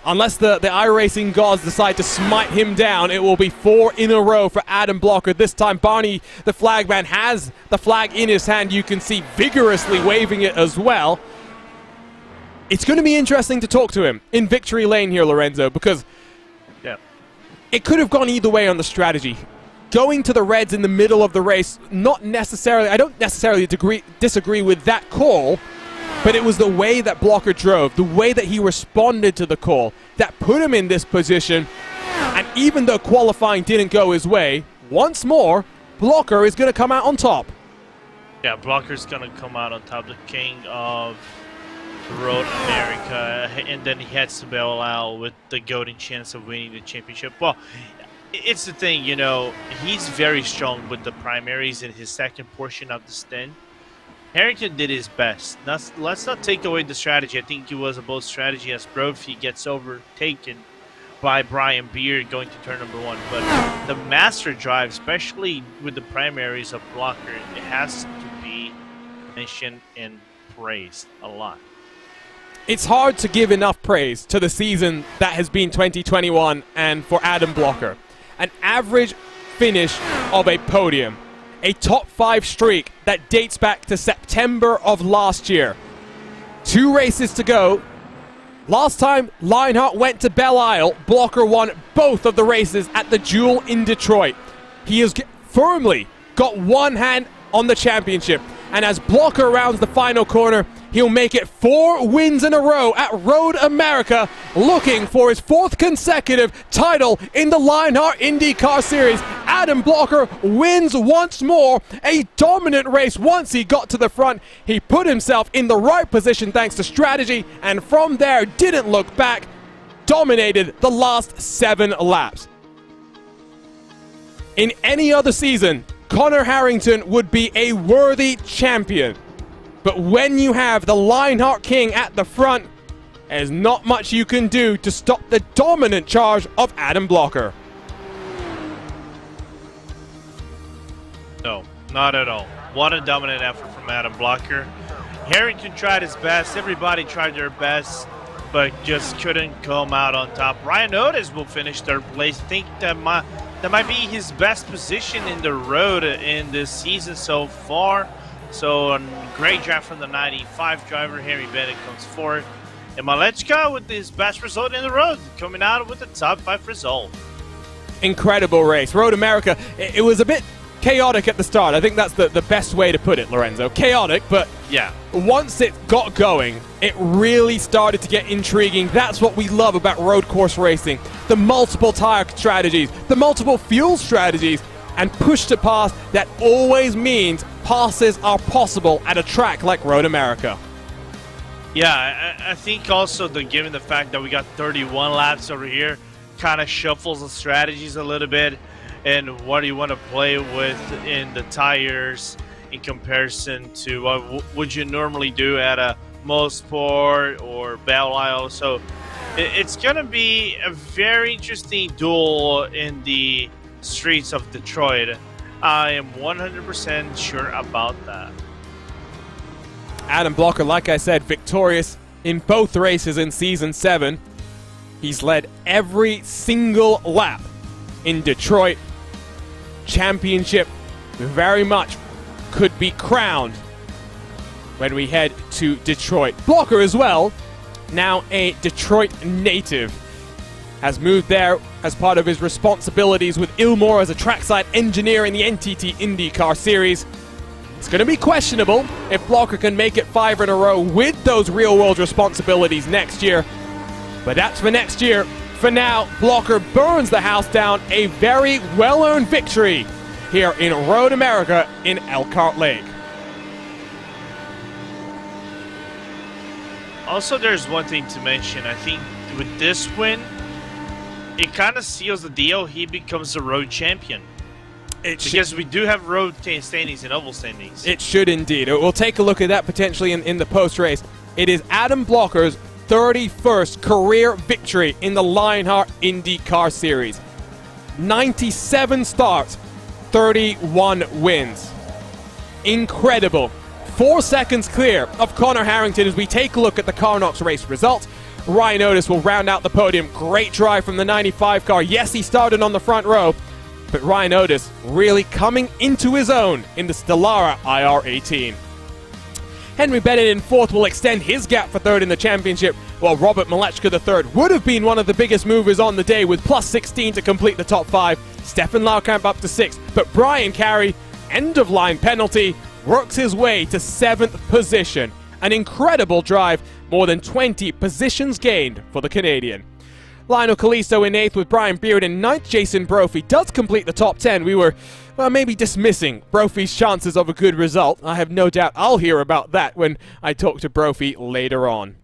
Unless the iRacing gods decide to smite him down, it will be 4 in a row for Adam Blocker. This time, Barney, the flagman, has the flag in his hand. You can see vigorously waving it as well. It's going to be interesting to talk to him in victory lane here, Lorenzo, because it could have gone either way on the strategy. Going to the Reds in the middle of the race, I don't necessarily disagree with that call, but it was the way that Blocker drove, the way that he responded to the call, that put him in this position. And even though qualifying didn't go his way, once more, Blocker is going to come out on top. Yeah, Blocker's going to come out on top, the king of Road America, and then he has to bail out with the golden chance of winning the championship. Well, it's the thing, you know, he's very strong with the primaries in his second portion of the stint. Harrington did his best. Let's not take away the strategy. I think it was a bold strategy as Brophy gets overtaken by Brian Beard going to turn number 1. But the master drive, especially with the primaries of Blocker, it has to be mentioned and praised a lot. It's hard to give enough praise to the season that has been 2021 and for Adam Blocker. An average finish of a podium. A top 5 streak that dates back to September of last year. 2 races to go. Last time Lionheart went to Belle Isle, Blocker won both of the races at the Jewel in Detroit. He has firmly got one hand on the championship. And as Blocker rounds the final corner, he'll make it 4 wins in a row at Road America, looking for his 4th consecutive title in the Lionheart IndyCar Series. Adam Blocker wins once more, a dominant race once he got to the front. He put himself in the right position thanks to strategy, and from there didn't look back, dominated the last 7 laps. In any other season, Connor Harrington would be a worthy champion. But when you have the Lionheart King at the front, there's not much you can do to stop the dominant charge of Adam Blocker. No, not at all. What a dominant effort from Adam Blocker. Harrington tried his best. Everybody tried their best, but just couldn't come out on top. Ryan Otis will finish 3rd place. I think that might be his best position in the road in this season so far. So a great drive from the 95 driver. Harry Bennett comes 4th. And Malechka with his best result in the road, coming out with the top 5 result. Incredible race. Road America, it was a bit chaotic at the start. I think that's the best way to put it, Lorenzo. Chaotic, but Yeah. once it got going, it really started to get intriguing. That's what we love about road course racing. The multiple tire strategies, the multiple fuel strategies, and push to pass, that always means passes are possible at a track like Road America. Yeah, I think also given the fact that we got 31 laps over here, kind of shuffles the strategies a little bit, and what do you want to play with in the tires in comparison to what would you normally do at a Mosport or Belle Isle. So it's going to be a very interesting duel in the streets of Detroit. I am 100% sure about that. Adam Blocker, like I said, victorious in both races in Season 7. He's led every single lap in Detroit. Championship very much could be crowned when we head to Detroit. Blocker as well, now a Detroit native, has moved there as part of his responsibilities with Ilmore as a trackside engineer in the NTT IndyCar Series. It's going to be questionable if Blocker can make it 5 in a row with those real-world responsibilities next year. But that's for next year. For now, Blocker burns the house down. A very well-earned victory here in Road America in Elkhart Lake. Also, there's one thing to mention. I think with this win, it kind of seals the deal. He becomes the road champion. Because we do have road standings and oval standings. It should indeed. We'll take a look at that potentially in the post-race. It is Adam Blocker's 31st career victory in the Lionheart IndyCar Series. 97 starts, 31 wins. Incredible. 4 seconds clear of Connor Harrington as we take a look at the Carnox race results. Ryan Otis will round out the podium. Great drive from the 95 car. Yes, he started on the front row, but Ryan Otis really coming into his own in the Stellara IR18. Henry Bennett in fourth will extend his gap for third in the championship, while Robert Malechka III would have been one of the biggest movers on the day with plus 16 to complete the top 5. Stefan Laukamp up to 6th, but Brian Carey, end-of-line penalty, works his way to 7th position. An incredible drive, more than 20 positions gained for the Canadian. Lionel Kalisto in 8th with Brian Beard in 9th. Jason Brophy does complete the top 10. We were maybe dismissing Brophy's chances of a good result. I have no doubt I'll hear about that when I talk to Brophy later on.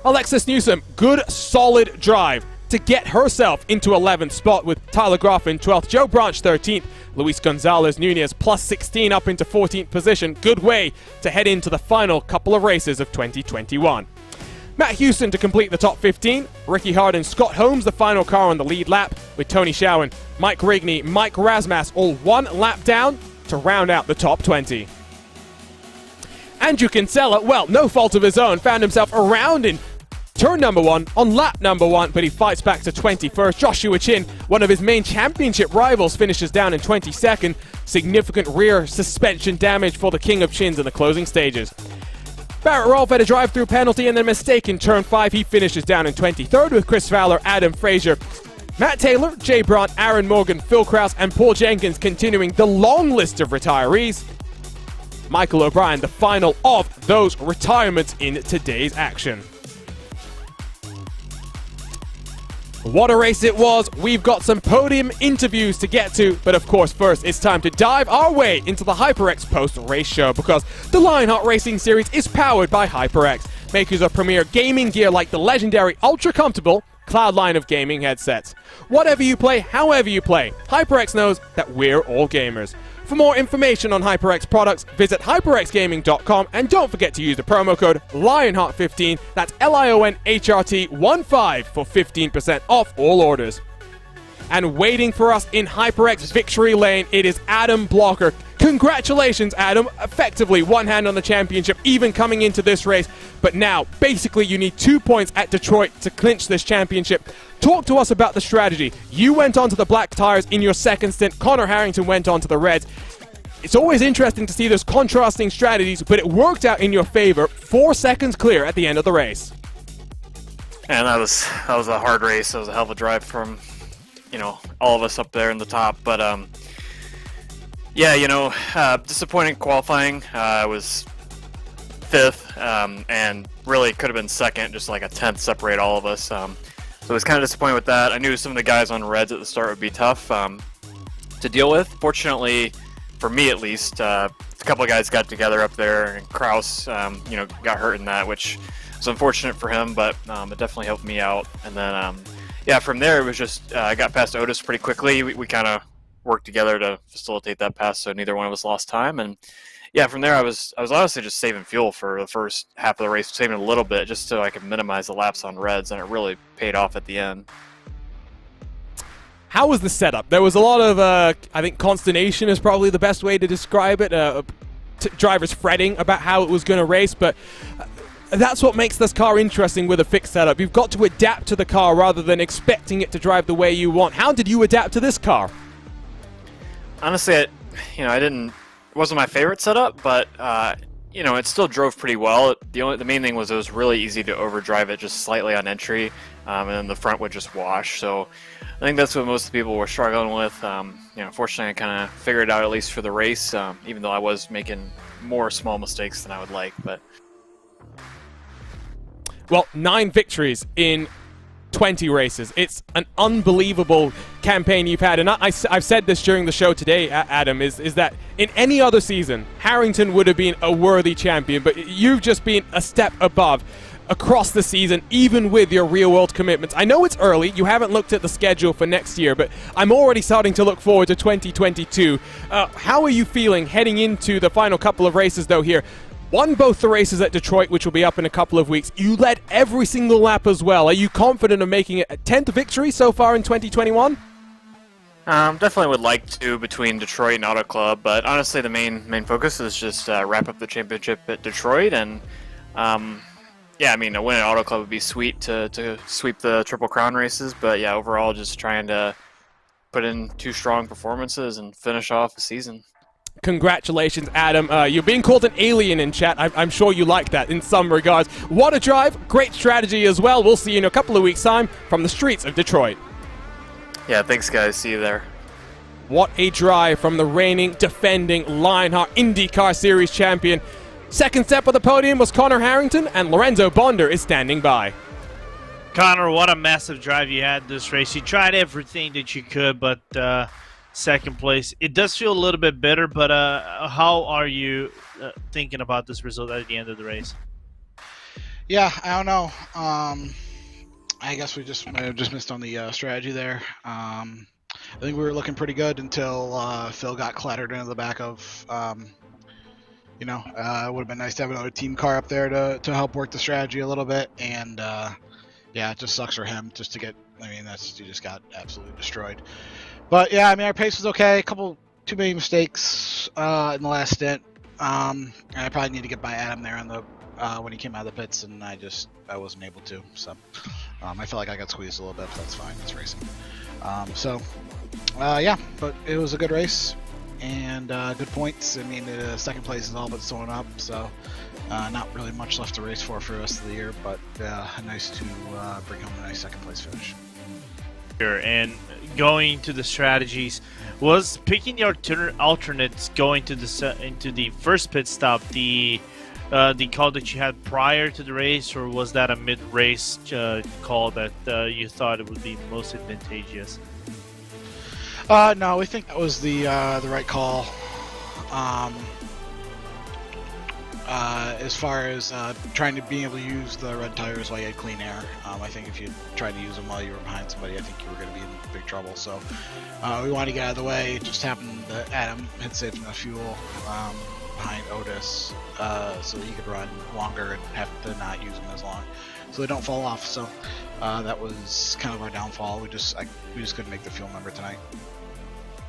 Alexis Newsom, good solid drive to get herself into 11th spot with Tyler Groff in 12th, Joe Branch 13th, Luis Gonzalez Nunez plus 16 up into 14th position. Good way to head into the final couple of races of 2021. Matt Houston to complete the top 15. Ricky Hart and Scott Holmes, the final car on the lead lap, with Tony Schowen, Mike Rigney, Mike Rasmas all 1 lap down to round out the top 20. Andrew Kinsella, well, no fault of his own, found himself around in turn number 1 on lap number 1, but he fights back to 21st. Joshua Chin, one of his main championship rivals, finishes down in 22nd. Significant rear suspension damage for the king of chins in the closing stages. Barrett Rolfe had a drive-through penalty and then a mistake in turn 5. He finishes down in 23rd with Chris Fowler, Adam Frazier, Matt Taylor, Jay Brandt, Aaron Morgan, Phil Krause, and Paul Jenkins continuing the long list of retirees. Michael O'Brien, the final of those retirements in today's action. What a race it was. We've got some podium interviews to get to, but of course first it's time to dive our way into the HyperX post-race show, because the Lionheart Racing Series is powered by HyperX, makers of premier gaming gear like the legendary ultra-comfortable Cloud line of gaming headsets. Whatever you play, however you play, HyperX knows that we're all gamers. For more information on HyperX products, visit hyperxgaming.com, and don't forget to use the promo code Lionheart15, that's LIONHRT15 for 15% off all orders. And waiting for us in HyperX victory lane, it is Adam Blocker. Congratulations, Adam. Effectively one hand on the championship, even coming into this race. But now, basically, you need 2 points at Detroit to clinch this championship. Talk to us about the strategy. You went on to the black tires in your second stint. Connor Harrington went on to the reds. It's always interesting to see those contrasting strategies, but it worked out in your favor. 4 seconds clear at the end of the race. And that was a hard race. That was a hell of a drive from, all of us up there in the top. But Yeah, disappointing qualifying. I was 5th, and really could have been 2nd, just like a 10th separate all of us. So I was kind of disappointed with that. I knew some of the guys on Reds at the start would be tough to deal with. Fortunately, for me at least, a couple of guys got together up there, and Kraus, got hurt in that, which was unfortunate for him, but it definitely helped me out. And then, from there, it was just I got past Otis pretty quickly. We kind of worked together to facilitate that pass, so neither one of us lost time. And from there, I was honestly just saving fuel for the first half of the race, saving a little bit just so I could minimize the laps on Reds, and it really paid off at the end. How was the setup? There was a lot of, I think, consternation is probably the best way to describe it. Drivers fretting about how it was going to race, but that's what makes this car interesting with a fixed setup. You've got to adapt to the car rather than expecting it to drive the way you want. How did you adapt to this car? Honestly, it wasn't my favorite setup, but it still drove pretty well. The main thing was it was really easy to overdrive it just slightly on entry, and then the front would just wash. So I think that's what most people were struggling with. Fortunately, I kind of figured it out at least for the race, even though I was making more small mistakes than I would like. But well, 9 victories in 20 races. It's an unbelievable campaign you've had, and I've said this during the show today, Adam, is that in any other season, Harrington would have been a worthy champion, but you've just been a step above across the season, even with your real-world commitments. I know it's early, you haven't looked at the schedule for next year, but I'm already starting to look forward to 2022. How are you feeling heading into the final couple of races, though, here? Won both the races at Detroit, which will be up in a couple of weeks. You led every single lap as well. Are you confident of making it a 10th victory so far in 2021? Definitely would like to between Detroit and Auto Club, but honestly the main focus is just wrap up the championship at Detroit, and a win at Auto Club would be sweet to sweep the Triple Crown races, but overall just trying to put in 2 strong performances and finish off the season. Congratulations, Adam. You're being called an alien in chat. I'm sure you like that in some regards. What a drive. Great strategy as well. We'll see you in a couple of weeks' time from the streets of Detroit. Yeah, thanks, guys. See you there. What a drive from the reigning, defending Lionheart IndyCar Series champion. Second step of the podium was Connor Harrington, and Lorenzo Bonder is standing by. Connor, what a massive drive you had this race. You tried everything that you could, but second place. It does feel a little bit bitter, but how are you thinking about this result at the end of the race? Yeah, I don't know. I guess we just missed on the strategy there. I think we were looking pretty good until Phil got clattered into the back of. It would have been nice to have another team car up there to help work the strategy a little bit, and it just sucks for him just to get. He just got absolutely destroyed. But our pace was okay. Too many mistakes in the last stint. I probably need to get by Adam there on the when he came out of the pits, and I wasn't able to. So I felt like I got squeezed a little bit, but that's fine. It's racing. But it was a good race and good points. The second place is all but sewn up, so not really much left to race for the rest of the year. But nice to bring home a nice second place finish. Sure, and going to the strategies, was picking the alternates going to into the first pit stop the call that you had prior to the race, or was that a mid-race call that you thought it would be most advantageous? No, we think that was the right call. As far as trying to be able to use the red tires while you had clean air, I think if you tried to use them while you were behind somebody, I think you were going to be in big trouble. So we wanted to get out of the way. It just happened that Adam had saved enough fuel behind Otis so he could run longer and have to not use them as long, so they don't fall off. So that was kind of our downfall. We just couldn't make the fuel number tonight.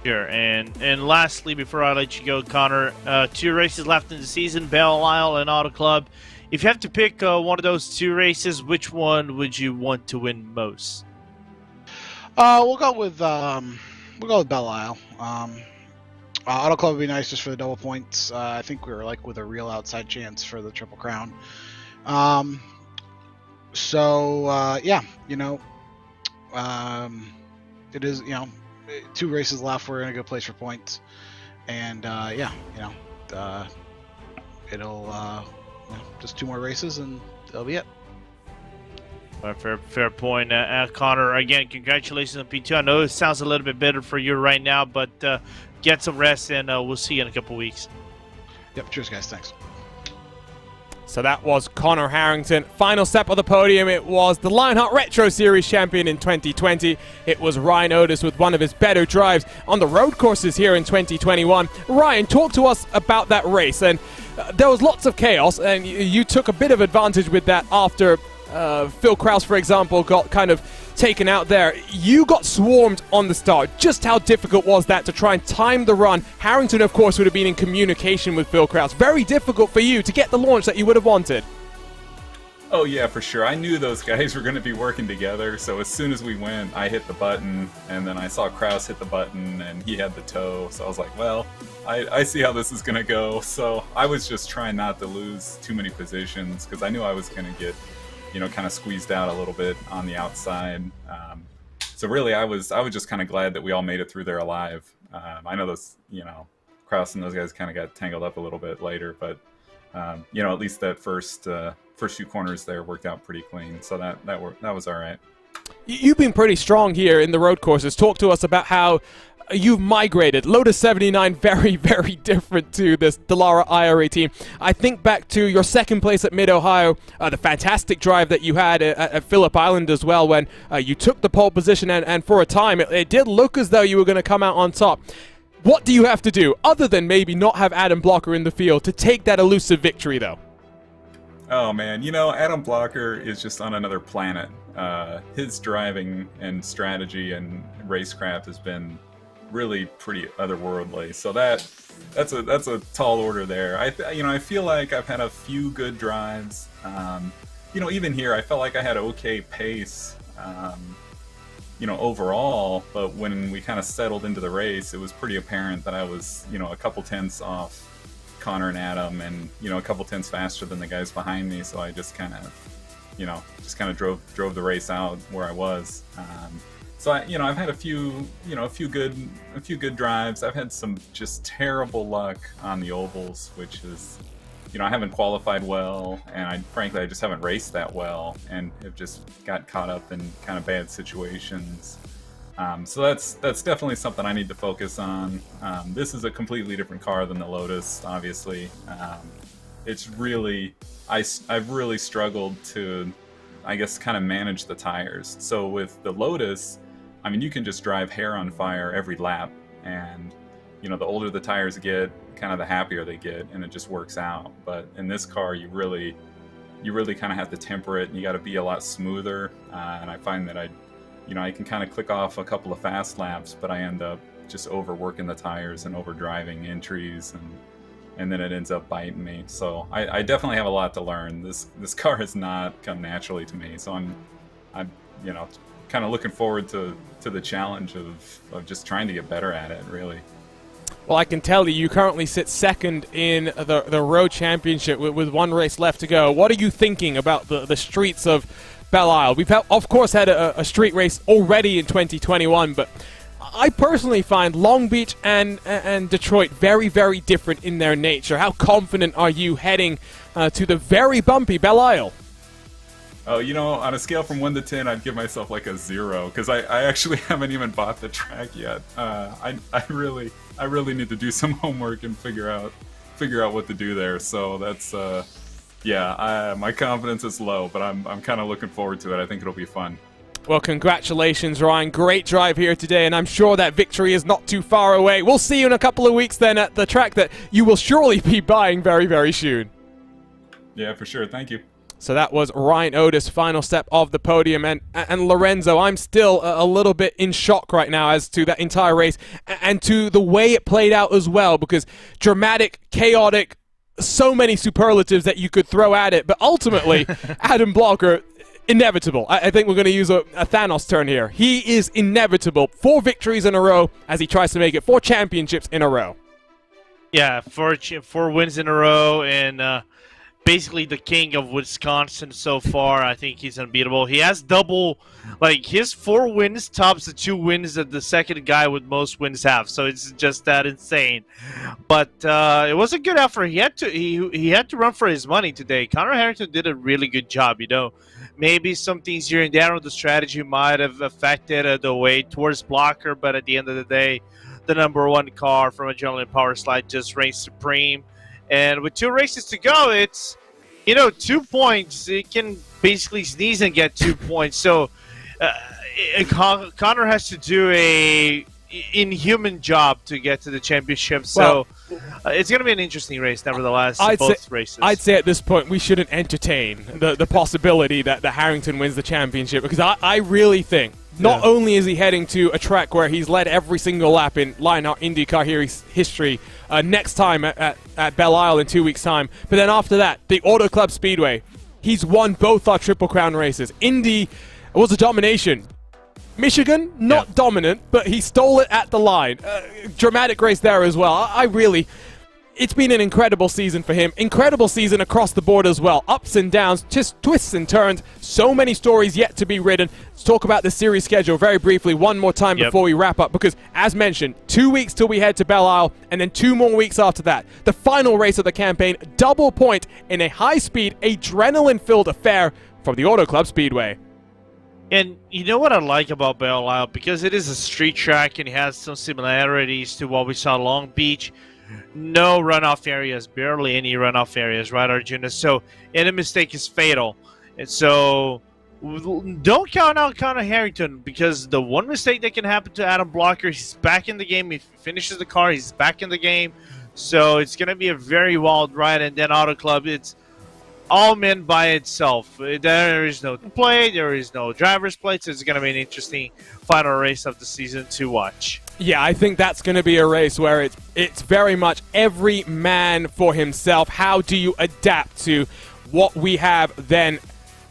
Sure, and lastly, before I let you go, Connor, 2 races left in the season, Belle Isle and Auto Club. If you have to pick one of those 2 races, which one would you want to win most? We'll go with Belle Isle. Auto Club would be nice just for the double points. I think we were with a real outside chance for the Triple Crown. It is 2 races left. We're in a good place for points. And yeah, it'll just 2 more races and that'll be it. Fair point. Connor, again, congratulations on P2. I know it sounds a little bit better for you right now, but get some rest, and we'll see you in a couple weeks. Yep, cheers, guys. Thanks. So that was Connor Harrington. Final step of the podium, it was the Lionheart Retro Series champion in 2020. It was Ryan Otis with one of his better drives on the road courses here in 2021. Ryan, talk to us about that race. And there was lots of chaos, and you took a bit of advantage with that after Phil Kraus, for example, got kind of taken out there. You got swarmed on the start. Just how difficult was that to try and time the run? Harrington, of course, would have been in communication with Phil Kraus. Very difficult for you to get the launch that you would have wanted. Oh yeah, for sure. I knew those guys were going to be working together, so as soon as we went, I hit the button, and then I saw Kraus hit the button, and he had the toe, so I was like, well, I see how this is going to go. So I was just trying not to lose too many positions, because I knew I was going to get kind of squeezed out a little bit on the outside. So really, I was just kind of glad that we all made it through there alive. I know those, Kraus and those guys kind of got tangled up a little bit later, but at least that first few corners there worked out pretty clean. So that was all right. You've been pretty strong here in the road courses. Talk to us about how you've migrated. Lotus 79, very, very different to this Dallara IRA team. I think back to your second place at Mid-Ohio, the fantastic drive that you had at Phillip Island as well, when you took the pole position, and for a time, it did look as though you were going to come out on top. What do you have to do, other than maybe not have Adam Blocker in the field, to take that elusive victory, though? Oh, man. Adam Blocker is just on another planet. His driving and strategy and racecraft has been really pretty otherworldly. So that's a tall order there. I feel like I've had a few good drives. Even here, I felt like I had okay pace, overall. But when we kind of settled into the race, it was pretty apparent that I was, a couple tenths off Connor and Adam, and a couple tenths faster than the guys behind me. So I just kind of drove the race out where I was. So I've had a few good drives. I've had some just terrible luck on the ovals, which is, I haven't qualified well, and frankly I just haven't raced that well, and have just got caught up in kind of bad situations. So that's definitely something I need to focus on. This is a completely different car than the Lotus, obviously. It's really, I've really struggled to, I guess, kind of manage the tires. So with the Lotus, you can just drive hair on fire every lap, and the older the tires get, kind of the happier they get, and it just works out. But in this car, you really kind of have to temper it, and you got to be a lot smoother. And I find that I can kind of click off a couple of fast laps, but I end up just overworking the tires and overdriving entries, and then it ends up biting me. So I definitely have a lot to learn. This car has not come naturally to me, so I'm kind of looking forward to the challenge of just trying to get better at it, really. Well, I can tell you currently sit second in the Road Championship with one race left to go. What are you thinking about the streets of Belle Isle? We've, of course, had a street race already in 2021, but I personally find Long Beach and Detroit very, very different in their nature. How confident are you heading to the very bumpy Belle Isle? Oh, on a scale from 1 to 10, I'd give myself like a 0, because I actually haven't even bought the track yet. I really need to do some homework and figure out what to do there. So that's my confidence is low, but I'm kind of looking forward to it. I think it'll be fun. Well, congratulations, Ryan. Great drive here today, and I'm sure that victory is not too far away. We'll see you in a couple of weeks then at the track that you will surely be buying very, very soon. Yeah, for sure. Thank you. So that was Ryan Otis' final step of the podium. And Lorenzo, I'm still a little bit in shock right now as to that entire race and to the way it played out as well, because dramatic, chaotic, so many superlatives that you could throw at it. But ultimately, Adam Blocker, inevitable. I think we're going to use a Thanos turn here. He is inevitable. 4 victories in a row as he tries to make it 4 championships in a row. Yeah, 4 wins in a row, and basically the king of Wisconsin so far. I think he's unbeatable. He has double, like his 4 wins tops the 2 wins that the second guy with most wins have. So it's just that insane. But it was a good effort. He had to run for his money today. Connor Harrington did a really good job. Maybe some things here and there with the strategy might have affected the way towards blocker, but at the end of the day, the number 1 car from Adrenaline Power Slide just reigns supreme. And with 2 races to go, it's 2 points. It can basically sneeze and get 2 points. So Connor has to do a inhuman job to get to the championship. So it's going to be an interesting race, nevertheless. Races. I'd say at this point we shouldn't entertain the possibility that the Harrington wins the championship, because I really think not only is he heading to a track where he's led every single lap in Lionheart IndyCar history next time at Belle Isle in 2 weeks' time, but then after that, the Auto Club Speedway, he's won both our Triple Crown races. Indy was a domination. Michigan, not dominant, but he stole it at the line. Dramatic race there as well. It's been an incredible season for him. Incredible season across the board as well. Ups and downs, just twists and turns. So many stories yet to be written. Let's talk about the series schedule very briefly one more time before we wrap up, because as mentioned, 2 weeks till we head to Belle Isle, and then 2 more weeks after that. The final race of the campaign, double point in a high-speed, adrenaline-filled affair from the Auto Club Speedway. And you know what I like about Belle Isle? Because it is a street track and it has some similarities to what we saw at Long Beach. No runoff areas, barely any runoff areas, right, Arjuna? So any mistake is fatal. And so don't count out Connor Harrington, because the one mistake that can happen to Adam Blocker, he's back in the game. He finishes the car, he's back in the game. So it's going to be a very wild ride. And then Auto Club, it's all men by itself. There is no play, there is no driver's plates. It's going to be an interesting final race of the season to watch. Yeah, I think that's going to be a race where it's very much every man for himself. How do you adapt to what we have then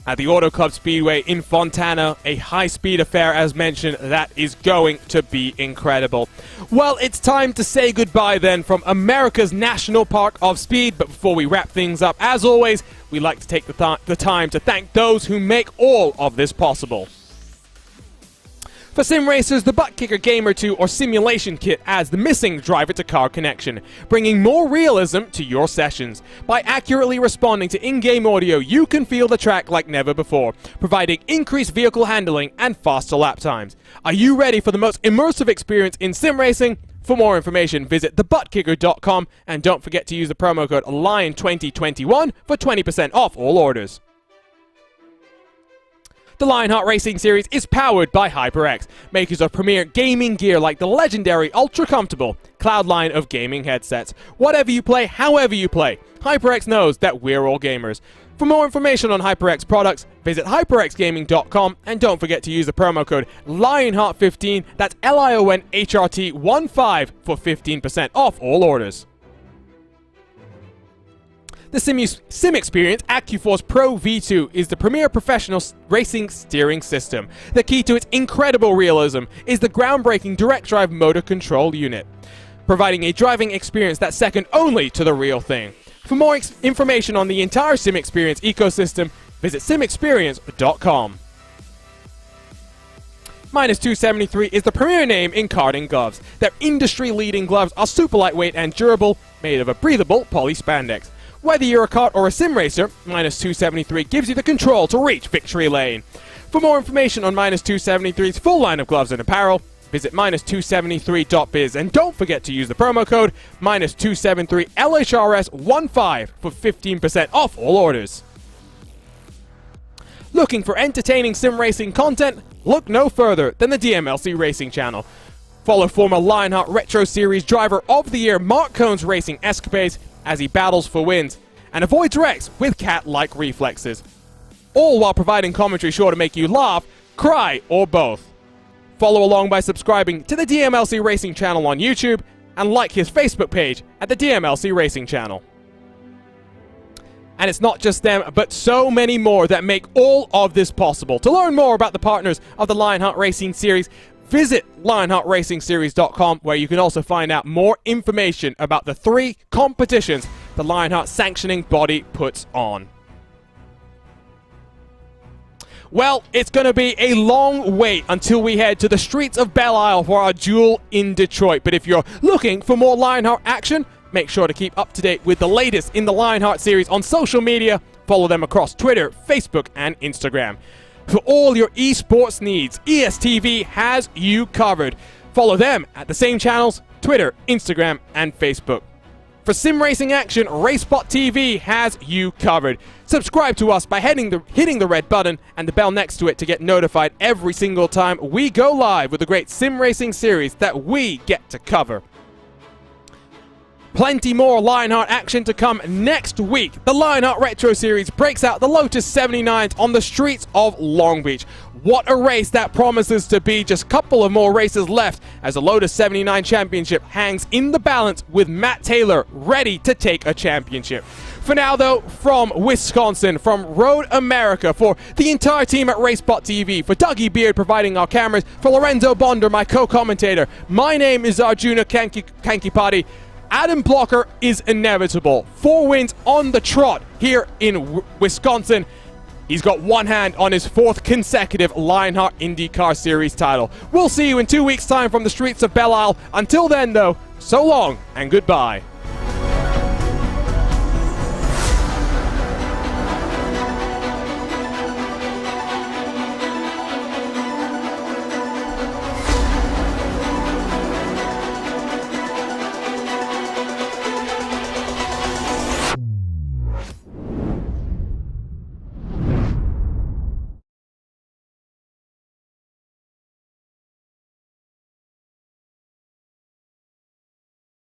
at the Auto Club Speedway in Fontana? A high-speed affair, as mentioned, that is going to be incredible. Well, it's time to say goodbye then from America's National Park of Speed. But before we wrap things up, as always, we like to take the time to thank those who make all of this possible. For sim racers, the Butt Kicker Gamer 2 or Simulation Kit adds the missing driver-to-car connection, bringing more realism to your sessions. By accurately responding to in-game audio, you can feel the track like never before, providing increased vehicle handling and faster lap times. Are you ready for the most immersive experience in sim racing? For more information, visit thebuttkicker.com, and don't forget to use the promo code LION2021 for 20% off all orders. The Lionheart Racing Series is powered by HyperX, makers of premier gaming gear like the legendary ultra-comfortable Cloud line of gaming headsets. Whatever you play, however you play, HyperX knows that we're all gamers. For more information on HyperX products, visit hyperxgaming.com, and don't forget to use the promo code LIONHEART15, that's LIONHRT15 for 15% off all orders. The Sim Experience AccuForce Pro V2 is the premier professional racing steering system. The key to its incredible realism is the groundbreaking direct drive motor control unit, providing a driving experience that's second only to the real thing. For more information on the entire Sim Experience ecosystem, visit simexperience.com. Minus 273 is the premier name in karting gloves. Their industry-leading gloves are super lightweight and durable, made of a breathable poly spandex. Whether you're a kart or a sim racer, Minus 273 gives you the control to reach victory lane. For more information on Minus 273's full line of gloves and apparel, visit minus273.biz, and don't forget to use the promo code Minus273LHRS15 for 15% off all orders. Looking for entertaining sim racing content? Look no further than the DMLC Racing channel. Follow former Lionheart Retro Series Driver of the Year Mark Cohn's racing escapades as he battles for wins and avoids wrecks with cat-like reflexes, all while providing commentary sure to make you laugh, cry, or both. Follow along by subscribing to the DMLC Racing channel on YouTube and like his Facebook page at the DMLC Racing channel. And it's not just them, but so many more that make all of this possible. To learn more about the partners of the Lionheart Racing Series, visit LionheartRacingSeries.com, where you can also find out more information about the 3 competitions the Lionheart sanctioning body puts on. Well, it's going to be a long wait until we head to the streets of Belle Isle for our duel in Detroit. But if you're looking for more Lionheart action, make sure to keep up to date with the latest in the Lionheart series on social media. Follow them across Twitter, Facebook, and Instagram. For all your esports needs, ESTV has you covered. Follow them at the same channels, Twitter, Instagram, and Facebook. For sim racing action, RaceBot TV has you covered. Subscribe to us by hitting the red button and the bell next to it to get notified every single time we go live with the great sim racing series that we get to cover. Plenty more Lionheart action to come next week. The Lionheart Retro Series breaks out the Lotus 79s on the streets of Long Beach. What a race that promises to be. Just a couple of more races left as the Lotus 79 Championship hangs in the balance with Matt Taylor ready to take a championship. For now, though, from Wisconsin, from Road America, for the entire team at RaceBot TV, for Dougie Beard providing our cameras, for Lorenzo Bonder, my co-commentator, my name is Arjuna Kankipati. Adam Blocker is inevitable. 4 wins on the trot here in Wisconsin. He's got one hand on his 4th consecutive Lionheart IndyCar Series title. We'll see you in 2 weeks' time from the streets of Belle Isle. Until then, though, so long and goodbye.